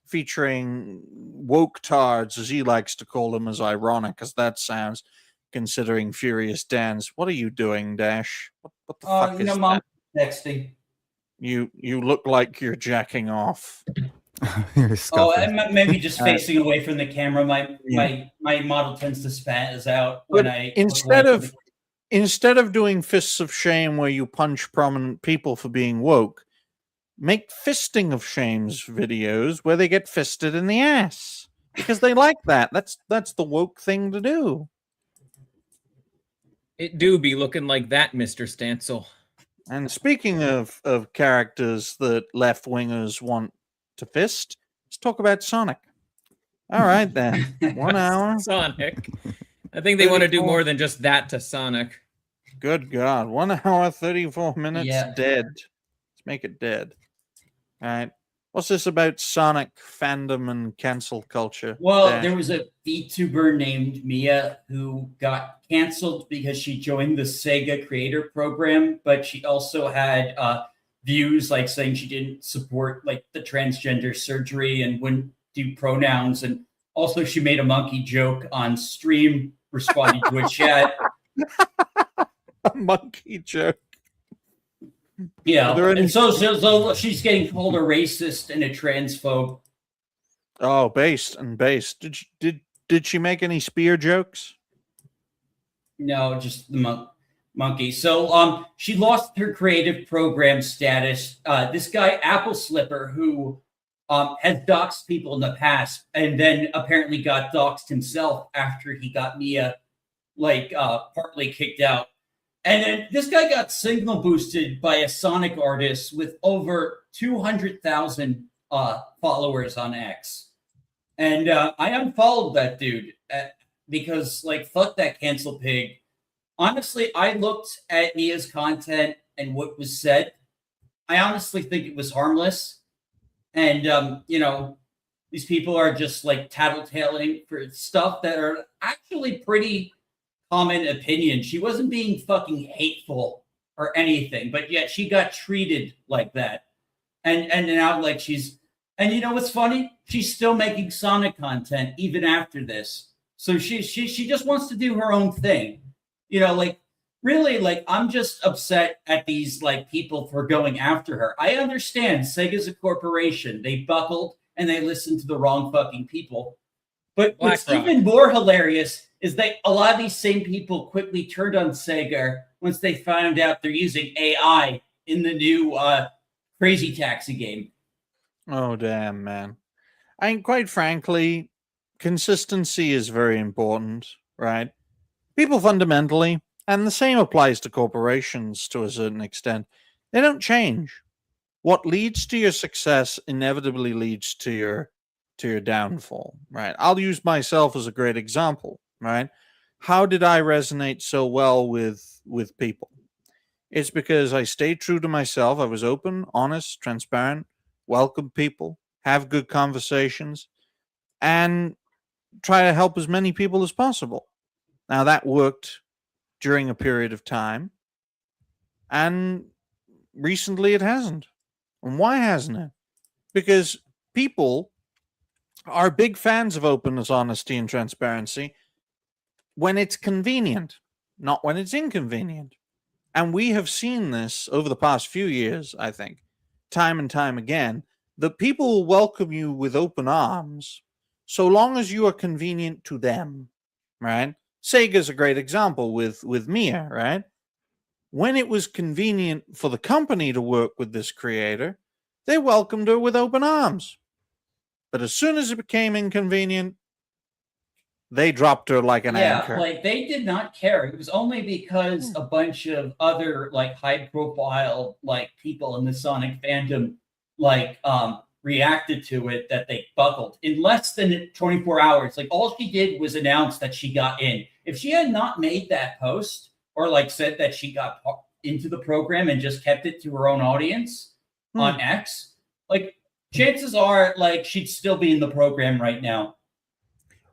featuring woke tards, as he likes to call them, as ironic as that sounds, considering Furious Dan's. What are you doing, Dash? What the fuck is Mom that? Texting. You look like you're jacking off. You're scuffing. Maybe just facing away from the camera. My model tends to spaz out when I Instead of doing fists of shame where you punch prominent people for being woke, make fisting of shames videos where they get fisted in the ass because they like that. That's the woke thing to do. It do be looking like that, Mr. Stancil. And speaking of characters that left wingers want to fist, let's talk about Sonic. All right then, 1 hour. Sonic. I think they want to do more than just that to Sonic. Good God, 1 hour 34 minutes Yeah. dead. Let's make it dead. All right. What's this about Sonic fandom and cancel culture? Well, there was a VTuber named Mia who got canceled because she joined the Sega Creator Program, but she also had views like saying she didn't support like the transgender surgery and wouldn't do pronouns, and also she made a monkey joke on stream responding to a chat. A monkey joke. Yeah, and so she's getting called a racist and a transphobe. Oh, based. Did she make any spear jokes? No, just the monkey. So she lost her creative program status. This guy Apple Slipper, who has doxed people in the past, and then apparently got doxed himself after he got Mia partly kicked out. And then this guy got signal boosted by a Sonic artist with over 200,000 followers on X. And I unfollowed that dude because, fuck that cancel pig. Honestly, I looked at Mia's content and what was said. I honestly think it was harmless. And, these people are just tattletaling for stuff that are actually pretty common opinion. She wasn't being fucking hateful or anything, but yet she got treated like that. And now and you know what's funny? She's still making Sonic content even after this. So she just wants to do her own thing. Really, I'm just upset at these people for going after her. I understand Sega's a corporation. They buckled and they listened to the wrong fucking people. But what's even more hilarious is that a lot of these same people quickly turned on Sega once they found out they're using AI in the new Crazy Taxi game. Oh, damn, man. Quite frankly, consistency is very important, right? People fundamentally, and the same applies to corporations to a certain extent, they don't change. What leads to your success inevitably leads to your downfall, right? I'll use myself as a great example, right? How did I resonate so well with people? It's because I stayed true to myself. I was open, honest, transparent, welcome people, have good conversations, and try to help as many people as possible. Now, that worked during a period of time, and recently it hasn't. And why hasn't it? Because people are big fans of openness, honesty, and transparency when it's convenient, not when it's inconvenient. And we have seen this over the past few years, I think, time and time again, that people will welcome you with open arms so long as you are convenient to them, right? Sega's a great example with Mia, right? When it was convenient for the company to work with this creator, they welcomed her with open arms. But as soon as it became inconvenient, they dropped her like an anchor. They did not care. It was only because a bunch of other high-profile people in the Sonic fandom reacted to it that they buckled in less than 24 hours. All she did was announce that she got in. If she had not made that post or said that she got into the program and just kept it to her own audience on X, chances are she'd still be in the program right now.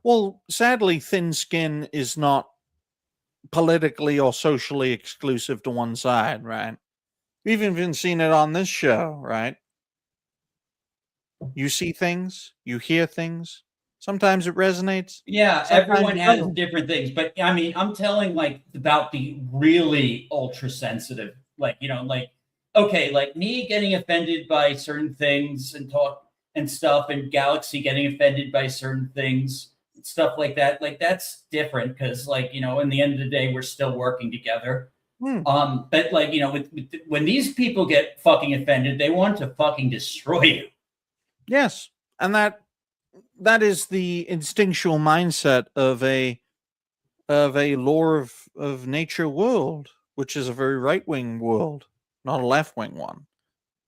Well, sadly, thin skin is not politically or socially exclusive to one side, right? We've even seen it on this show, right? You see things, you hear things. Sometimes it resonates. Yeah, everyone has different things. But I mean, I'm telling about the really ultra sensitive, me getting offended by certain things and talk and stuff, and Galaxy getting offended by certain things, stuff like that. That's different because in the end of the day, we're still working together. But when these people get fucking offended, they want to fucking destroy you. Yes, and that is the instinctual mindset of a law of nature world, which is a very right-wing world, not a left-wing one.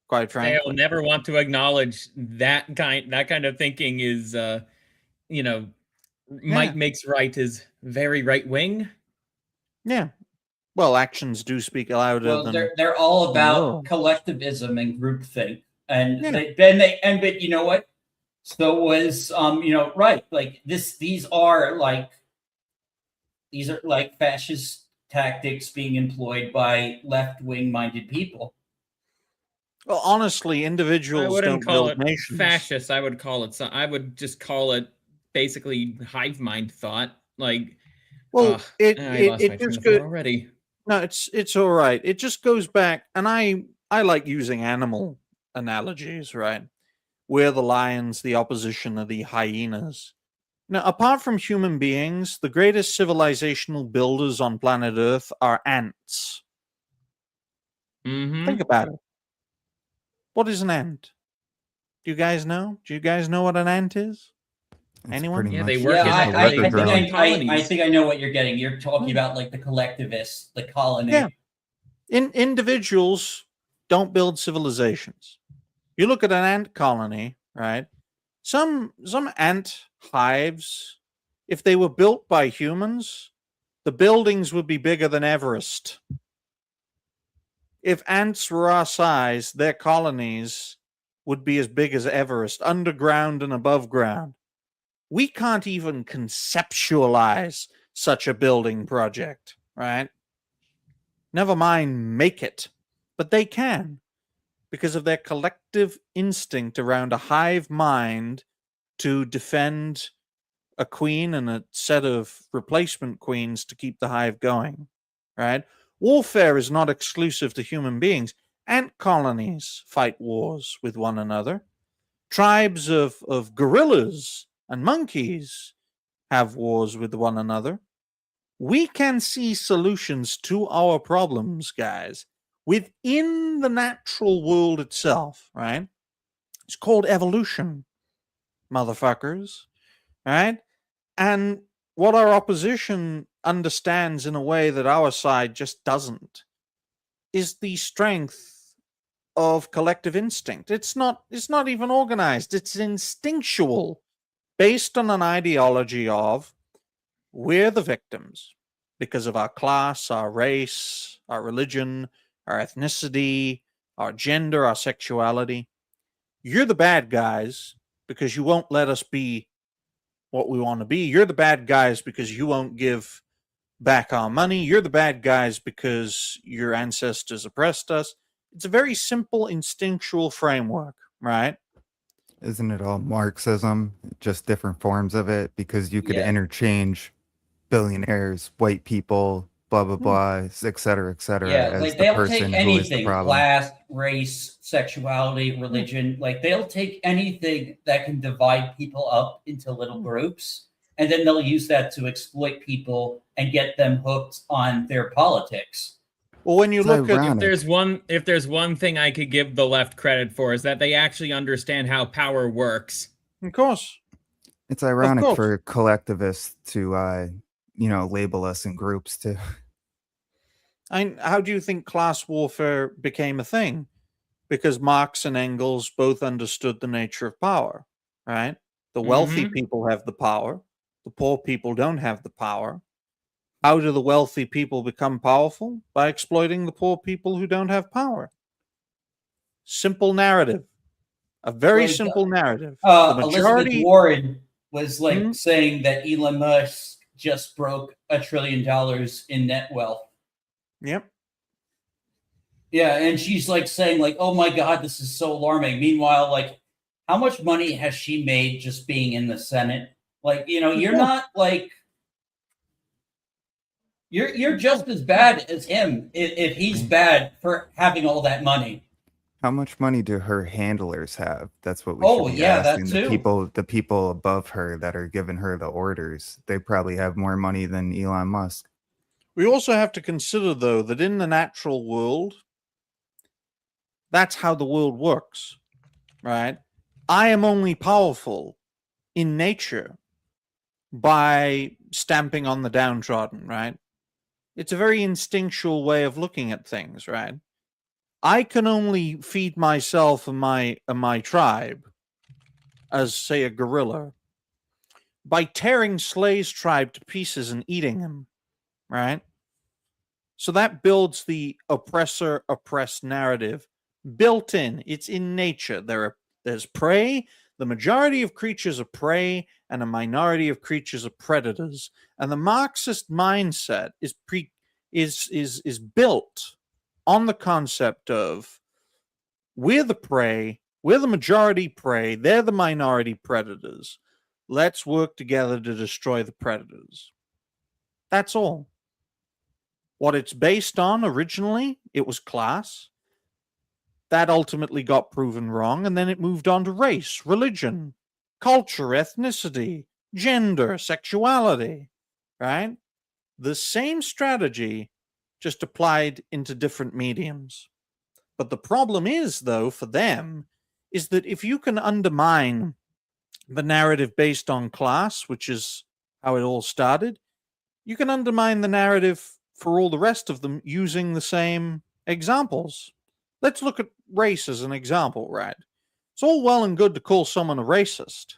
Quite frankly, they'll never want to acknowledge that kind of thinking is, might makes right is very right-wing. Yeah. Well, actions do speak louder than. They're all about collectivism and groupthink. and Yeah. but you know what? So was right, like these are like fascist tactics being employed by left-wing minded people. Well, honestly, I individuals wouldn't don't call build it nations. fascist. I would call it. I would just call it basically hive mind thought. Like, Well, I lost my it train just of goes. thought already. No, it's all right. It just goes back, and I like using animal analogies, right? We're the lions, the opposition are the hyenas. Now, apart from human beings, the greatest civilizational builders on planet Earth are ants. Mm-hmm. Think about it. What is an ant? Do you guys know? Do you guys know what an ant is? It's Anyone? pretty Yeah, much they work Yeah, in just a they worker live in drone. I colonies. think I know what you're getting. You're talking about like the collectivists, the colony. Yeah. Individuals don't build civilizations. You look at an ant colony, right? Some ant hives, if they were built by humans, the buildings would be bigger than Everest. If ants were our size, their colonies would be as big as Everest, underground and above ground. We can't even conceptualize such a building project, right? Never mind make it. But they can, because of their collective instinct around a hive mind to defend a queen and a set of replacement queens to keep the hive going, right? Warfare is not exclusive to human beings. Ant colonies fight wars with one another. Tribes of gorillas and monkeys have wars with one another. We can see solutions to our problems, guys, within the natural world itself, right? It's called evolution, motherfuckers, right? And what our opposition understands in a way that our side just doesn't is the strength of collective instinct. It's not even organized. It's instinctual, based on an ideology of we're the victims because of our class, our race, our religion, our ethnicity, our gender, our sexuality. You're the bad guys because you won't let us be what we want to be. You're the bad guys because you won't give back our money. You're the bad guys because your ancestors oppressed us. It's a very simple instinctual framework, right? Isn't it all Marxism? Just different forms of it, because you could Yeah. interchange billionaires, white people, blah blah blah, et cetera, Yeah, as like the they'll person take who is the anything, problem. class, race, sexuality, religion, like they'll take anything that can divide people up into little groups, and then they'll use that to exploit people and get them hooked on their politics. Well, when you It's look at ironic. If there's one thing I could give the left credit for is that they actually understand how power works. of course, It's ironic course. for collectivists to label us in groups too. How do you think class warfare became a thing? Because Marx and Engels both understood the nature of power, right? The wealthy people have the power. The poor people don't have the power. How do the wealthy people become powerful? By exploiting the poor people who don't have power. Simple narrative. A very simple narrative. The majority... Elizabeth Warren was saying that Elon Musk just broke $1 trillion in net wealth. Yep. Yeah, and she's like saying like, "Oh my God, this is so alarming." Meanwhile, like, how much money has she made just being in the Senate? Like, you're not like you're just as bad as him if he's bad for having all that money. How much money do her handlers have? That's what we should be asking. The people above her that are giving her the orders, they probably have more money than Elon Musk. We also have to consider, though, that in the natural world, that's how the world works, right? I am only powerful in nature by stamping on the downtrodden, right? It's a very instinctual way of looking at things, right? I can only feed myself and my tribe as, say, a gorilla by tearing Slay's tribe to pieces and eating him, right? So that builds the oppressor-oppressed narrative built in. It's in nature. There's prey. The majority of creatures are prey, and a minority of creatures are predators. And the Marxist mindset is built on the concept of we're the prey, we're the majority prey, they're the minority predators. Let's work together to destroy the predators. That's all. What it's based on originally, it was class. That ultimately got proven wrong, and then it moved on to race, religion, culture, ethnicity, gender, sexuality, right? The same strategy, just applied into different mediums. But the problem is, though, for them, is that if you can undermine the narrative based on class, which is how it all started, you can undermine the narrative for all the rest of them using the same examples. Let's look at race as an example, right? It's all well and good to call someone a racist,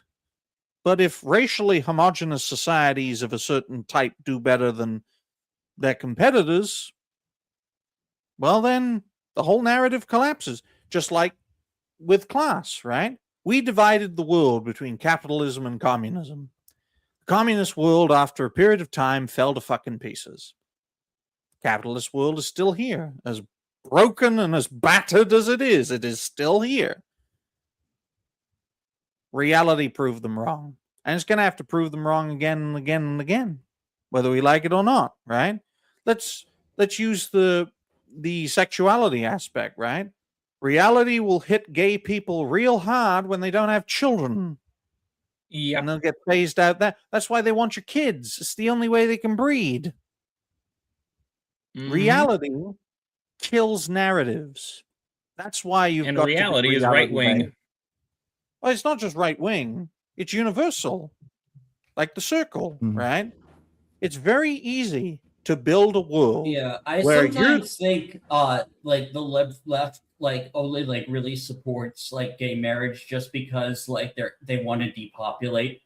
but if racially homogenous societies of a certain type do better than their competitors, well, then the whole narrative collapses, just like with class, right? We divided the world between capitalism and communism. The communist world, after a period of time, fell to fucking pieces. The capitalist world is still here, as broken and as battered as it is still here. Reality proved them wrong. And it's going to have to prove them wrong again and again and again, whether we like it or not, right? Let's use the sexuality aspect, right? Reality will hit gay people real hard when they don't have children. Yeah. And they'll get phased out. That's why they want your kids. It's the only way they can breed. Reality kills narratives. That's why you've got reality to is right wing. Well, it's not just right wing. It's universal. Like the circle, right? It's very easy to build a world. Yeah, I sometimes think like the left like only like really supports like gay marriage just because like they want to depopulate.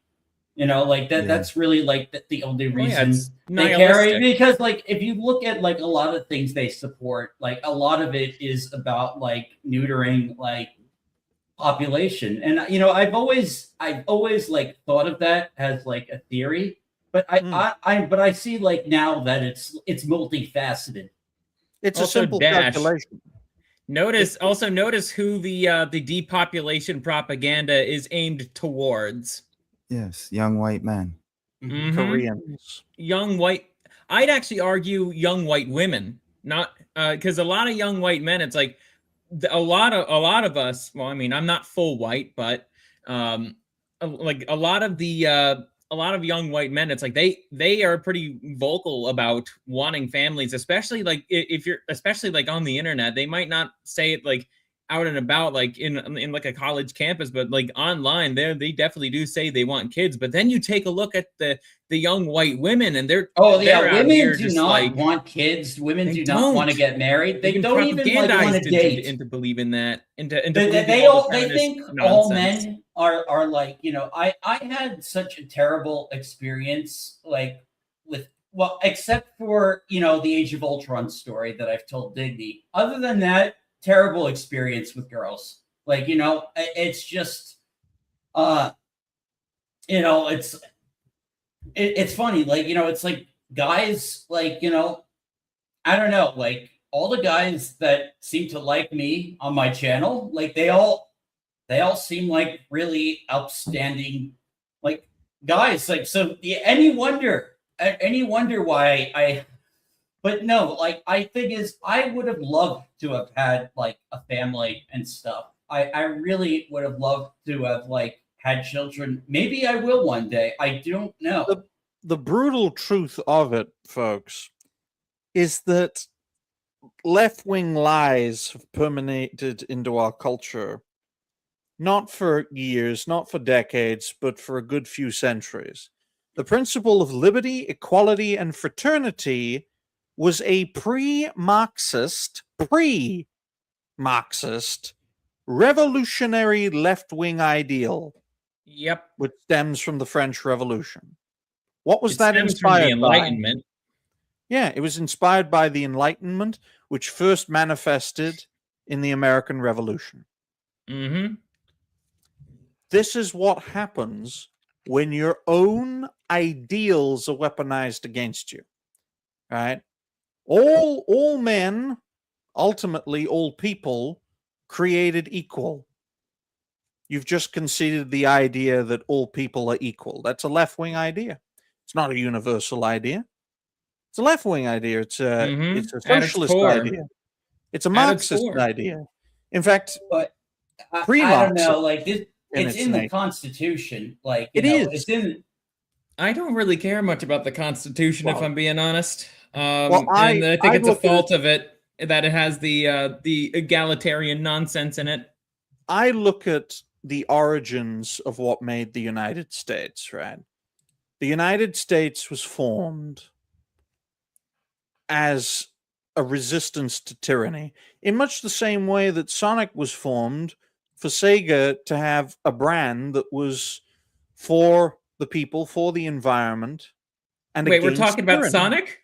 You know, like that. Yeah. That's really like the only reason they carry. Because like if you look at like a lot of things they support, like a lot of it is about like neutering like population. And you know, I've always like thought of that as like a theory, but I see like now that it's multifaceted. It's also a simple calculation. Notice who the depopulation propaganda is aimed towards. Yes, young white men. Koreans. Young white. I'd actually argue young white women, not because a lot of young white men. It's like a lot of us. Well, I mean, I'm not full white, but like a lot of young white men. It's like they are pretty vocal about wanting families, especially like if you're like on the internet. They might not say it like out and about like in like a college campus, but like online they definitely do say they want kids. But then you take a look at the young white women and they're women do not want kids. Women do not want to get married. They don't even like want to date. Into believing that they think all men are like, you know, I had such a terrible experience like with, well, except for, you know, the Age of Ultron story that I've told Digny. Other than that, terrible experience with girls. Like, you know, it's just you know, it's funny, like, you know, it's like guys, like, you know, I don't know, like all the guys that seem to like me on my channel, like they all seem like really outstanding like guys. Like, so any wonder why but no, like I think is I would have loved to have had like a family and stuff. I really would have loved to have like had children. Maybe I will one day. I don't know. The brutal truth of it, folks, is that left-wing lies have permeated into our culture, not for years, not for decades, but for a good few centuries. The principle of liberty, equality, and fraternity was a pre-Marxist, revolutionary left-wing ideal. Yep. Which stems from the French Revolution. What was that inspired from the Enlightenment? Yeah, it was inspired by the Enlightenment, which first manifested in the American Revolution. Mm-hmm. This is what happens when your own ideals are weaponized against you, right? All men, ultimately all people, created equal. You've just conceded the idea that all people are equal. That's a left-wing idea. It's not a universal idea. It's a left-wing idea. It's a socialist idea. It's a Marxist idea. In fact, but I don't know. Like this, it's in the Constitution. Like it's in. I don't really care much about the Constitution, if I'm being honest. And I think it's a fault of it that it has the egalitarian nonsense in it. I look at the origins of what made the United States, right? The United States was formed as a resistance to tyranny, in much the same way that Sonic was formed for Sega to have a brand that was for the people, for the environment. And wait, we're talking about Sonic?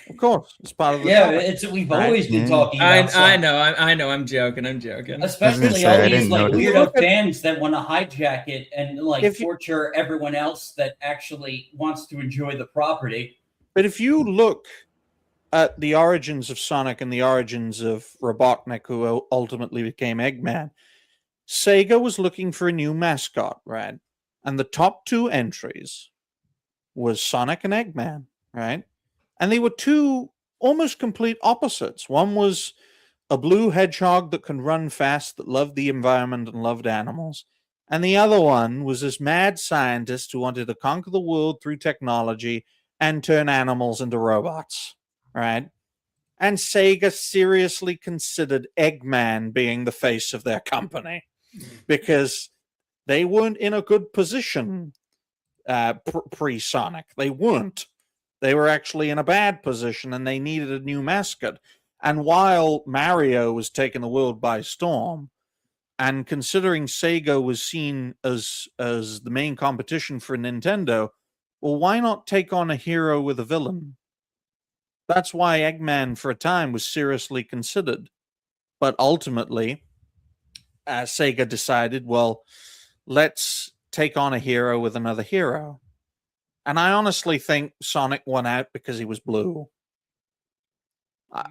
Of course, it's part of the we've always been talking about Sonic. I know, I'm joking. Especially all these like weirdo fans that want to hijack it and like torture everyone else that actually wants to enjoy the property. But if you look at the origins of Sonic and the origins of Robotnik, who ultimately became Eggman, Sega was looking for a new mascot, right? And the top two entries was Sonic and Eggman, right? And they were two almost complete opposites. One was a blue hedgehog that can run fast, that loved the environment and loved animals. And the other one was this mad scientist who wanted to conquer the world through technology and turn animals into robots, right? And Sega seriously considered Eggman being the face of their company because they weren't in a good position pre-Sonic. They weren't. They were actually in a bad position and they needed a new mascot. And while Mario was taking the world by storm, and considering Sega was seen as the main competition for Nintendo, well, why not take on a hero with a villain? That's why Eggman for a time was seriously considered. But ultimately, Sega decided, well, let's take on a hero with another hero. And I honestly think Sonic won out because he was blue.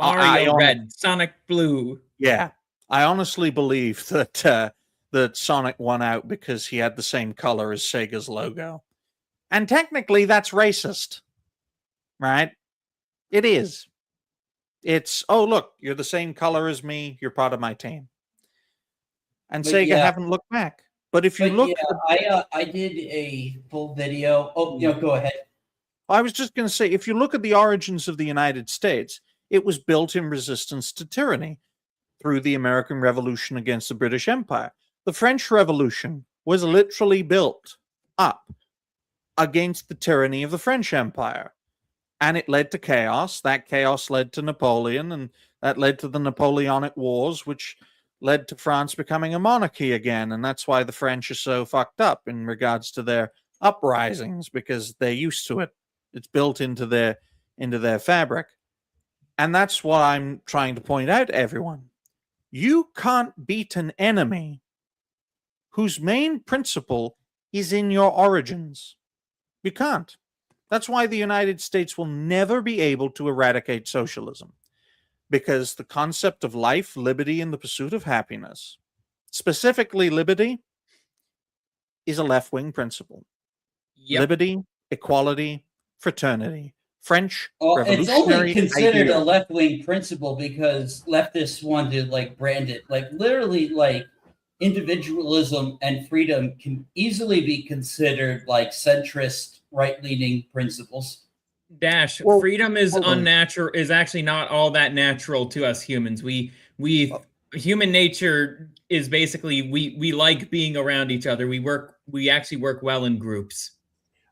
Mario red, Sonic blue. Yeah, I honestly believe that that Sonic won out because he had the same color as Sega's logo. And technically, that's racist, right? It is. It's, oh, look, you're the same color as me. You're part of my team. And but Sega haven't looked back. But if you look, I did a full video. Oh, go ahead. I was just going to say, if you look at the origins of the United States, it was built in resistance to tyranny through the American Revolution against the British Empire. The French Revolution was literally built up against the tyranny of the French Empire. And it led to chaos. That chaos led to Napoleon, and that led to the Napoleonic Wars, which led to France becoming a monarchy again. And that's why the French are so fucked up in regards to their uprisings, because they're used to it. It's built into their fabric. And that's what I'm trying to point out to everyone. You can't beat an enemy whose main principle is in your origins. You can't. That's why the United States will never be able to eradicate socialism. Because the concept of life, liberty, and the pursuit of happiness, specifically liberty, is a left-wing principle. Yep. Liberty, equality, fraternity. French revolutionary it's only considered idea. A left-wing principle because leftists want to brand it literally individualism and freedom can easily be considered centrist right-leaning principles. Freedom is unnatural, is actually not all that natural to us humans. Human nature is basically we like being around each other. We actually work well in groups.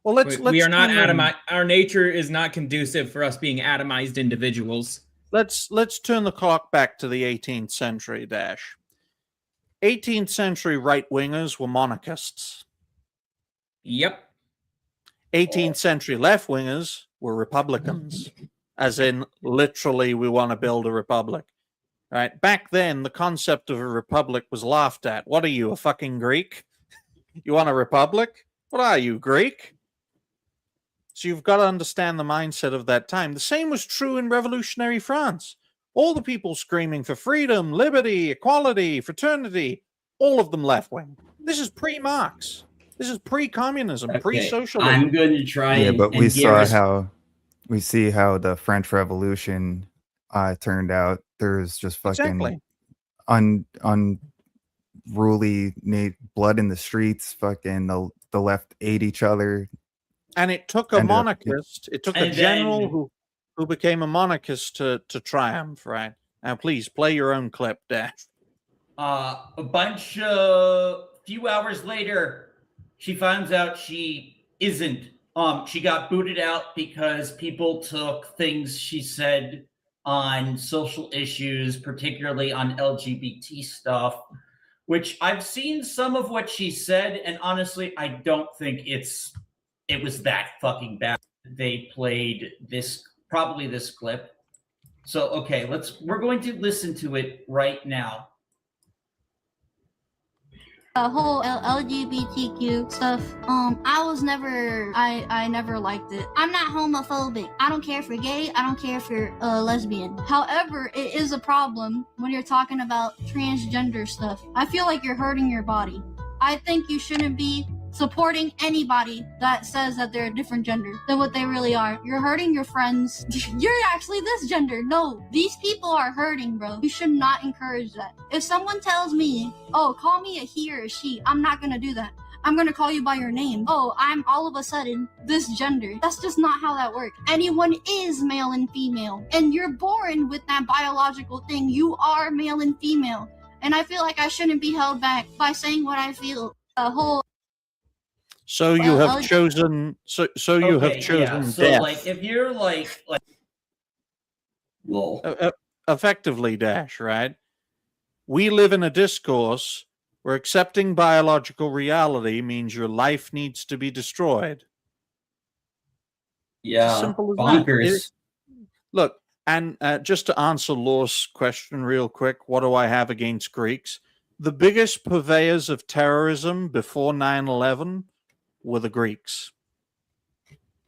Well, we are not atomized. Our nature is not conducive for us being atomized individuals. Let's turn the clock back to the 18th century, 18th century right-wingers were monarchists. Yep. 18th century left-wingers were Republicans, as in literally we want to build a republic. Right? Back then, the concept of a republic was laughed at. What are you, a fucking Greek? You want a republic? What are you, Greek? So you've got to understand the mindset of that time. The same was true in revolutionary France. All the people screaming for freedom, liberty, equality, fraternity, all of them left-wing. This is pre-Marx. This is pre-communism, pre-socialism. I'm going to try but we saw how the French Revolution turned out. There's just fucking unruly blood in the streets. Fucking the left ate each other. And it took a monarchist, it took a general who became a monarchist to triumph, right? Now, please play your own clip, Dash. Few hours later, she finds out she isn't. She got booted out because people took things she said on social issues, particularly on LGBT stuff, which I've seen some of what she said, and honestly, I don't think it was that fucking bad. They played probably this clip. So, okay, we're going to listen to it right now. The whole LGBTQ stuff, I never liked it. I'm not homophobic. I don't care if you're gay. I don't care if you're lesbian. However, it is a problem when you're talking about transgender stuff. I feel like you're hurting your body. I think you shouldn't be supporting anybody that says that they're a different gender than what they really are. You're hurting your friends. You're actually this gender. No, these people are hurting, bro. You should not encourage that. If someone tells me, oh, call me a he or a she, I'm not gonna do that. I'm gonna call you by your name. Oh, I'm all of a sudden this gender. That's just not how that works. Anyone is male and female, and you're born with that biological thing. You are male and female, and I feel like I shouldn't be held back by saying what I feel. So you have chosen. So you have chosen so death. Like, if you're like, lol. Effectively, Dash, right? We live in a discourse where accepting biological reality means your life needs to be destroyed. Yeah, simple as bonkers. Look, and just to answer Law's question real quick, what do I have against Greeks? The biggest purveyors of terrorism before 9/11 were the Greeks.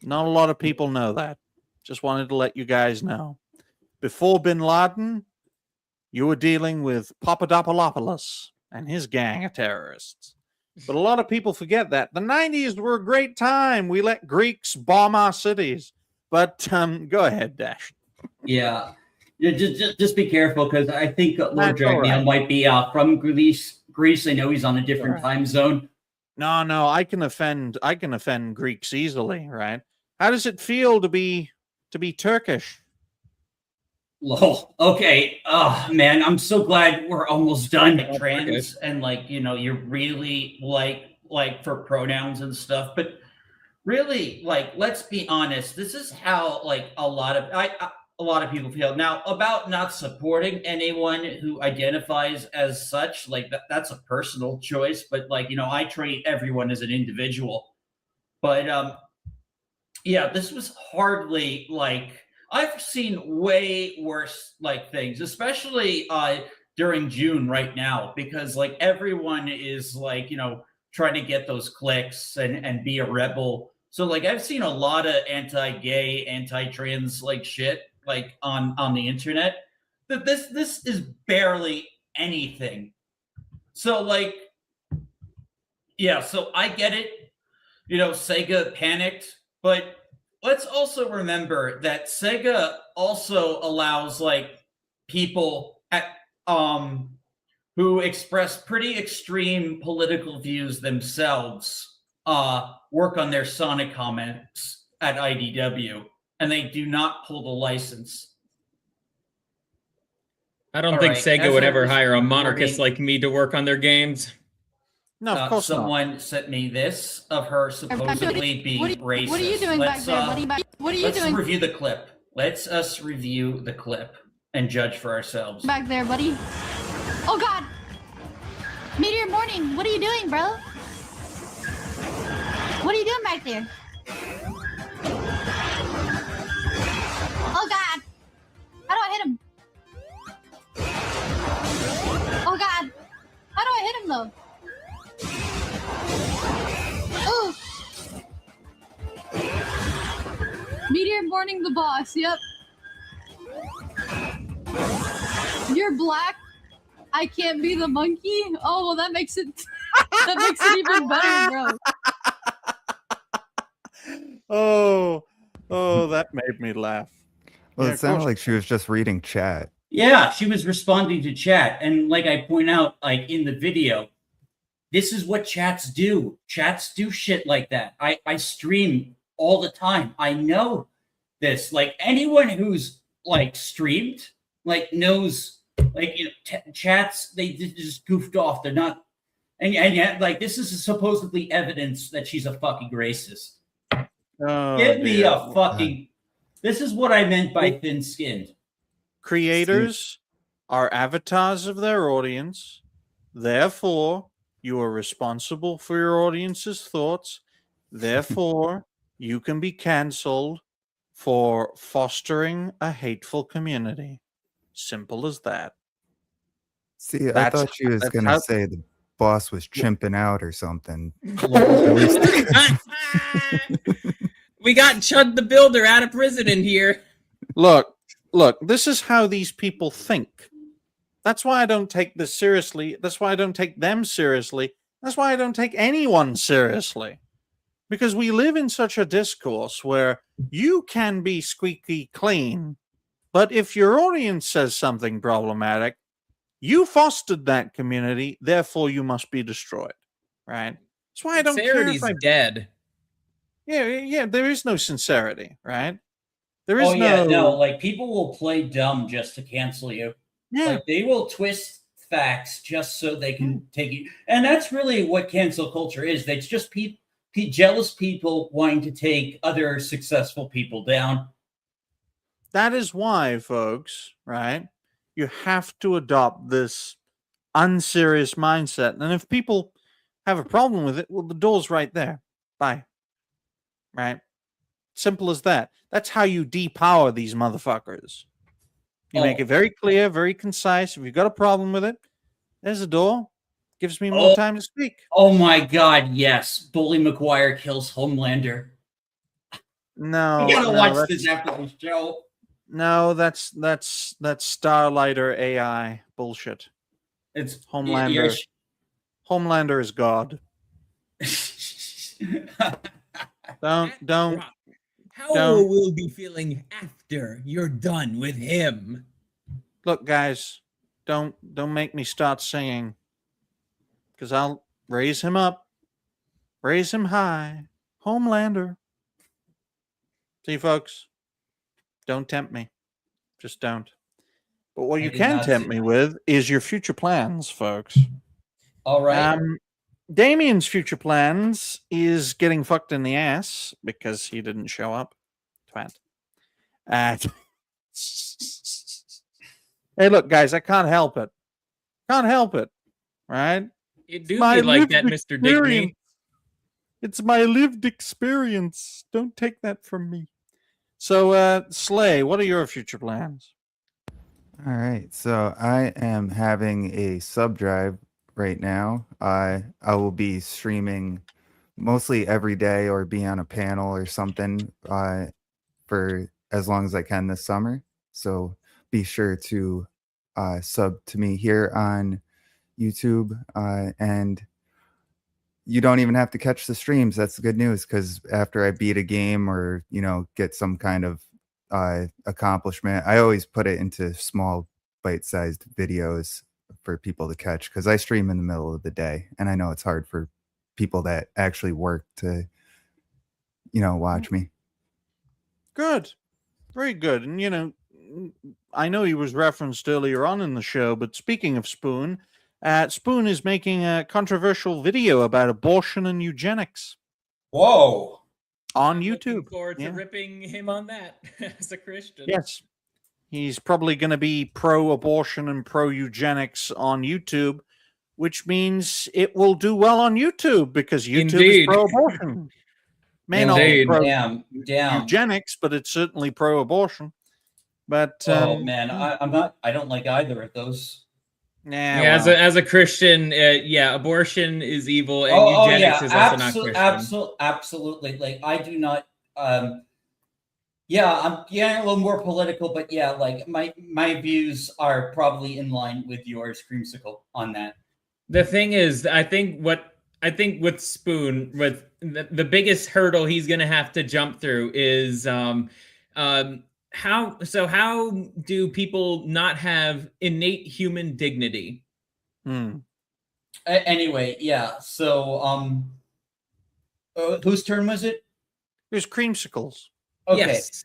Not a lot of people know that. Just wanted to let you guys know. Before bin Laden, you were dealing with Papadopoulos and his gang of terrorists. But a lot of people forget that. The 90s were a great time. We let Greeks bomb our cities. But go ahead, Dash. Yeah. Just be careful, because I think Lord Dragneil might be from Greece. I know he's on a different time zone. No, I can offend Greeks easily, right? How does it feel to be Turkish? Lol. Okay. Oh man, I'm so glad we're almost done with trans and you're really like for pronouns and stuff. But really, let's be honest. This is how a lot of people feel now about not supporting anyone who identifies as such. That's a personal choice, but I treat everyone as an individual. But yeah, this was hardly I've seen way worse things, especially during June right now, because everyone is trying to get those clicks and be a rebel. So I've seen a lot of anti-gay, anti-trans shit on the internet. That this is barely anything. So yeah, so I get it. Sega panicked, but let's also remember that Sega also allows people who express pretty extreme political views themselves work on their Sonic comments at IDW, and they do not pull the license. I don't think Sega would ever hire a monarchist like me to work on their games. No, of course someone sent me this of her supposedly being racist. What are you doing back there, buddy? What are you doing? Let's review the clip. Let's us review the clip and judge for ourselves. Back there, buddy. Oh God! Meteor Morning, what are you doing, bro? What are you doing back there? Oh God! How do I hit him? fine though. Oh, meteor boarding the boss. Yep. You're black. I can't be the monkey. Oh well, that makes it even better, bro. Oh, that made me laugh. Well, Yeah, it sounded like she was just reading chat. Yeah, she was responding to chat. And like I point out, like in the video, this is what chats do. Chats do shit like that. I stream all the time. I know this. Like anyone who's like streamed, like knows, like chats, they just goofed off. They're not, and yet, like this is supposedly evidence that she's a fucking racist. Give me a fucking. This is what I meant by thin-skinned. Creators are avatars of their audience. Therefore, you are responsible for your audience's thoughts. Therefore, you can be canceled for fostering a hateful community. Simple as that. See, I thought she was going to say the boss was chimping out or something. We got Chud the Builder out of prison in here. Look, this is how these people think. That's why I don't take this seriously. That's why I don't take them seriously. That's why I don't take anyone seriously. Because we live in such a discourse where you can be squeaky clean, but if your audience says something problematic, you fostered that community, therefore you must be destroyed. Right? That's why I don't care if I'm dead. Yeah, there is no sincerity, right? There is like people will play dumb just to cancel you. Yeah. Like they will twist facts just so they can take you. And that's really what cancel culture is. It's just jealous people wanting to take other successful people down. That is why, folks, right? You have to adopt this unserious mindset. And if people have a problem with it, well, the door's right there. Bye. Right? Simple as that. That's how you depower these motherfuckers. You make it very clear, very concise. If you've got a problem with it, there's a door. Gives me more time to speak. Oh my God, yes. Bully McGuire kills Homelander. No. You gotta watch this after the show. No, that's Starlighter AI bullshit. It's Homelander. Homelander is God. Don't. How will we be feeling after you're done with him? Look, guys, don't make me start singing, because I'll raise him up, raise him high, Homelander. See, folks, don't tempt me, just don't. But what you can tempt me with is your future plans, folks. All right. Damien's future plans is getting fucked in the ass because he didn't show up. Twat. Hey, look, guys, I can't help it. Can't help it. Right? It do be like that, Mr. Digney. It's my lived experience. Don't take that from me. So, Slay, what are your future plans? All right. So I am having a sub drive right now. I will be streaming mostly every day or be on a panel or something for as long as I can this summer. So be sure to sub to me here on YouTube, and you don't even have to catch the streams. That's the good news, because after I beat a game or get some kind of accomplishment, I always put it into small bite-sized videos for people to catch, because I stream in the middle of the day and I know it's hard for people that actually work to watch me. Good. Very good. And I know he was referenced earlier on in the show, but speaking of Spoon, Spoon is making a controversial video about abortion and eugenics. Whoa. On YouTube. Looking forward to ripping him on that as a Christian. Yes. He's probably going to be pro-abortion and pro-eugenics on YouTube, which means it will do well on YouTube because YouTube is pro-abortion. May not be pro-eugenics, but it's certainly pro-abortion. But man, I don't like either of those. Yeah, Yeah, well. as a Christian, yeah, abortion is evil, and eugenics is also not Christian. Absolutely. Like, I do not. Yeah, I'm getting a little more political, but yeah, like my views are probably in line with yours, Creamsicle, on that. The thing is, I think with Spoon, with the biggest hurdle he's gonna have to jump through is how do people not have innate human dignity? Anyway, yeah. So whose turn was it? It was Creamsicles. Okay. Yes.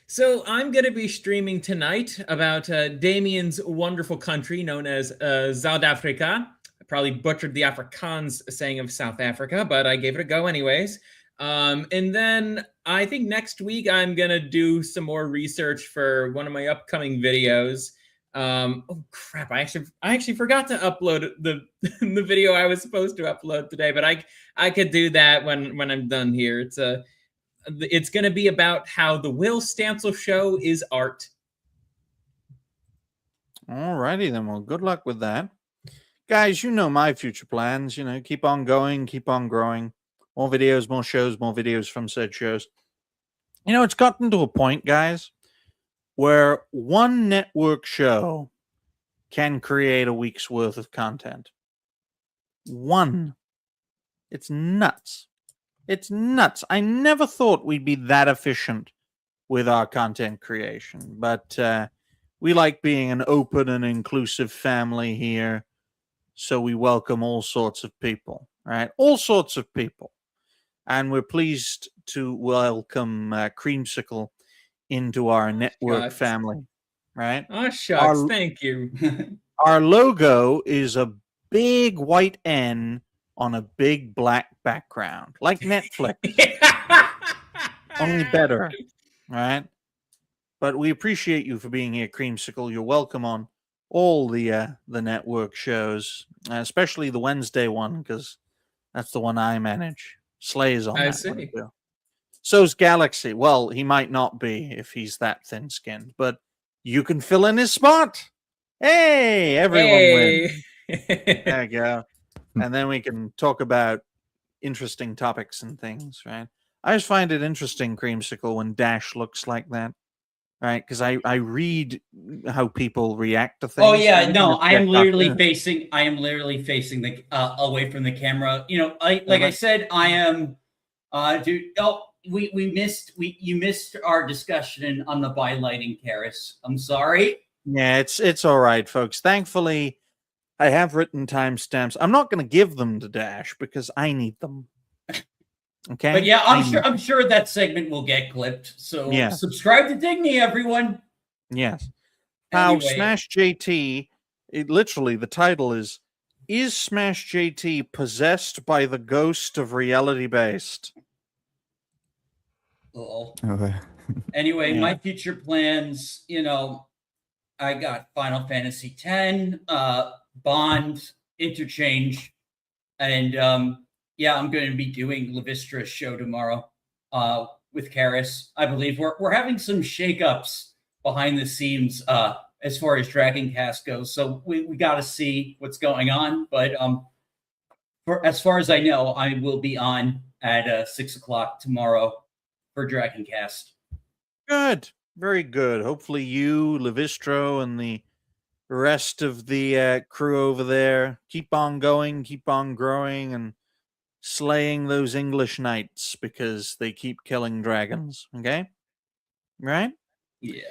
So I'm going to be streaming tonight about Damien's wonderful country known as South Africa. I probably butchered the Afrikaans saying of South Africa, but I gave it a go anyways. And then I think next week I'm going to do some more research for one of my upcoming videos. Oh crap, I actually forgot to upload the the video I was supposed to upload today, but I could do that when I'm done here. It's going to be about how the Will Stancil show is art. Alrighty then. Well, good luck with that. Guys, you know my future plans. Keep on going, keep on growing. More videos, more shows, more videos from said shows. It's gotten to a point, guys, where one network show can create a week's worth of content. One. It's nuts. It's nuts. I never thought we'd be that efficient with our content creation, but we like being an open and inclusive family here, so we welcome all sorts of people, right? All sorts of people. And we're pleased to welcome Creamsicle into our network family, right? Oh, shucks. Thank you. Our logo is a big white N on a big black background, like Netflix. Only better, right? But we appreciate you for being here, Creamsicle. You're welcome on all the network shows, especially the Wednesday one, because that's the one I manage. Slay's on that one too. So's Galaxy. Well, he might not be if he's that thin-skinned, but you can fill in his spot. Hey, everyone wins. There you go. And then we can talk about interesting topics and things, right? I just find it interesting, Creamsicle, when Dash looks like that, right? Because I read how people react to things. Oh yeah, no, I am literally facing the away from the camera. I said, I am. Dude, you missed our discussion on the bylighting, Karis. I'm sorry. Yeah, it's all right, folks. Thankfully, I have written timestamps. I'm not going to give them to Dash because I need them. Okay. But yeah, I'm sure that segment will get clipped. So yeah. Subscribe to Digny, everyone. Yes. How Smash JT, literally the title is Smash JT possessed by the ghost of reality based? Okay. Anyway, my future plans, I got Final Fantasy X, Bond, Interchange, and I'm going to be doing Levistra's show tomorrow with Karis. I believe we're having some shakeups behind the scenes as far as Dragon Cast goes, so we got to see what's going on. But as far as I know, I will be on at 6:00 tomorrow for Dragon Cast. Good. Very good. Hopefully you, Levistro, and the rest of the crew over there keep on going, keep on growing, and slaying those English knights because they keep killing dragons. Okay? Right? Yeah.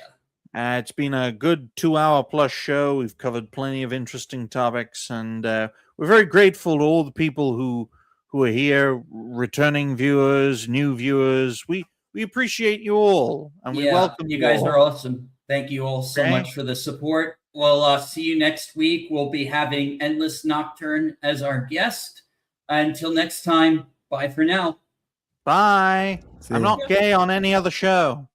It's been a good 2-hour plus show. We've covered plenty of interesting topics, and we're very grateful to all the people who are here, returning viewers, new viewers. We appreciate you all, and we welcome you. You guys are awesome. Thank you all so much for the support. We'll see you next week. We'll be having Endless Nocturne as our guest. Until next time, bye for now. Bye. I'm not gay on any other show.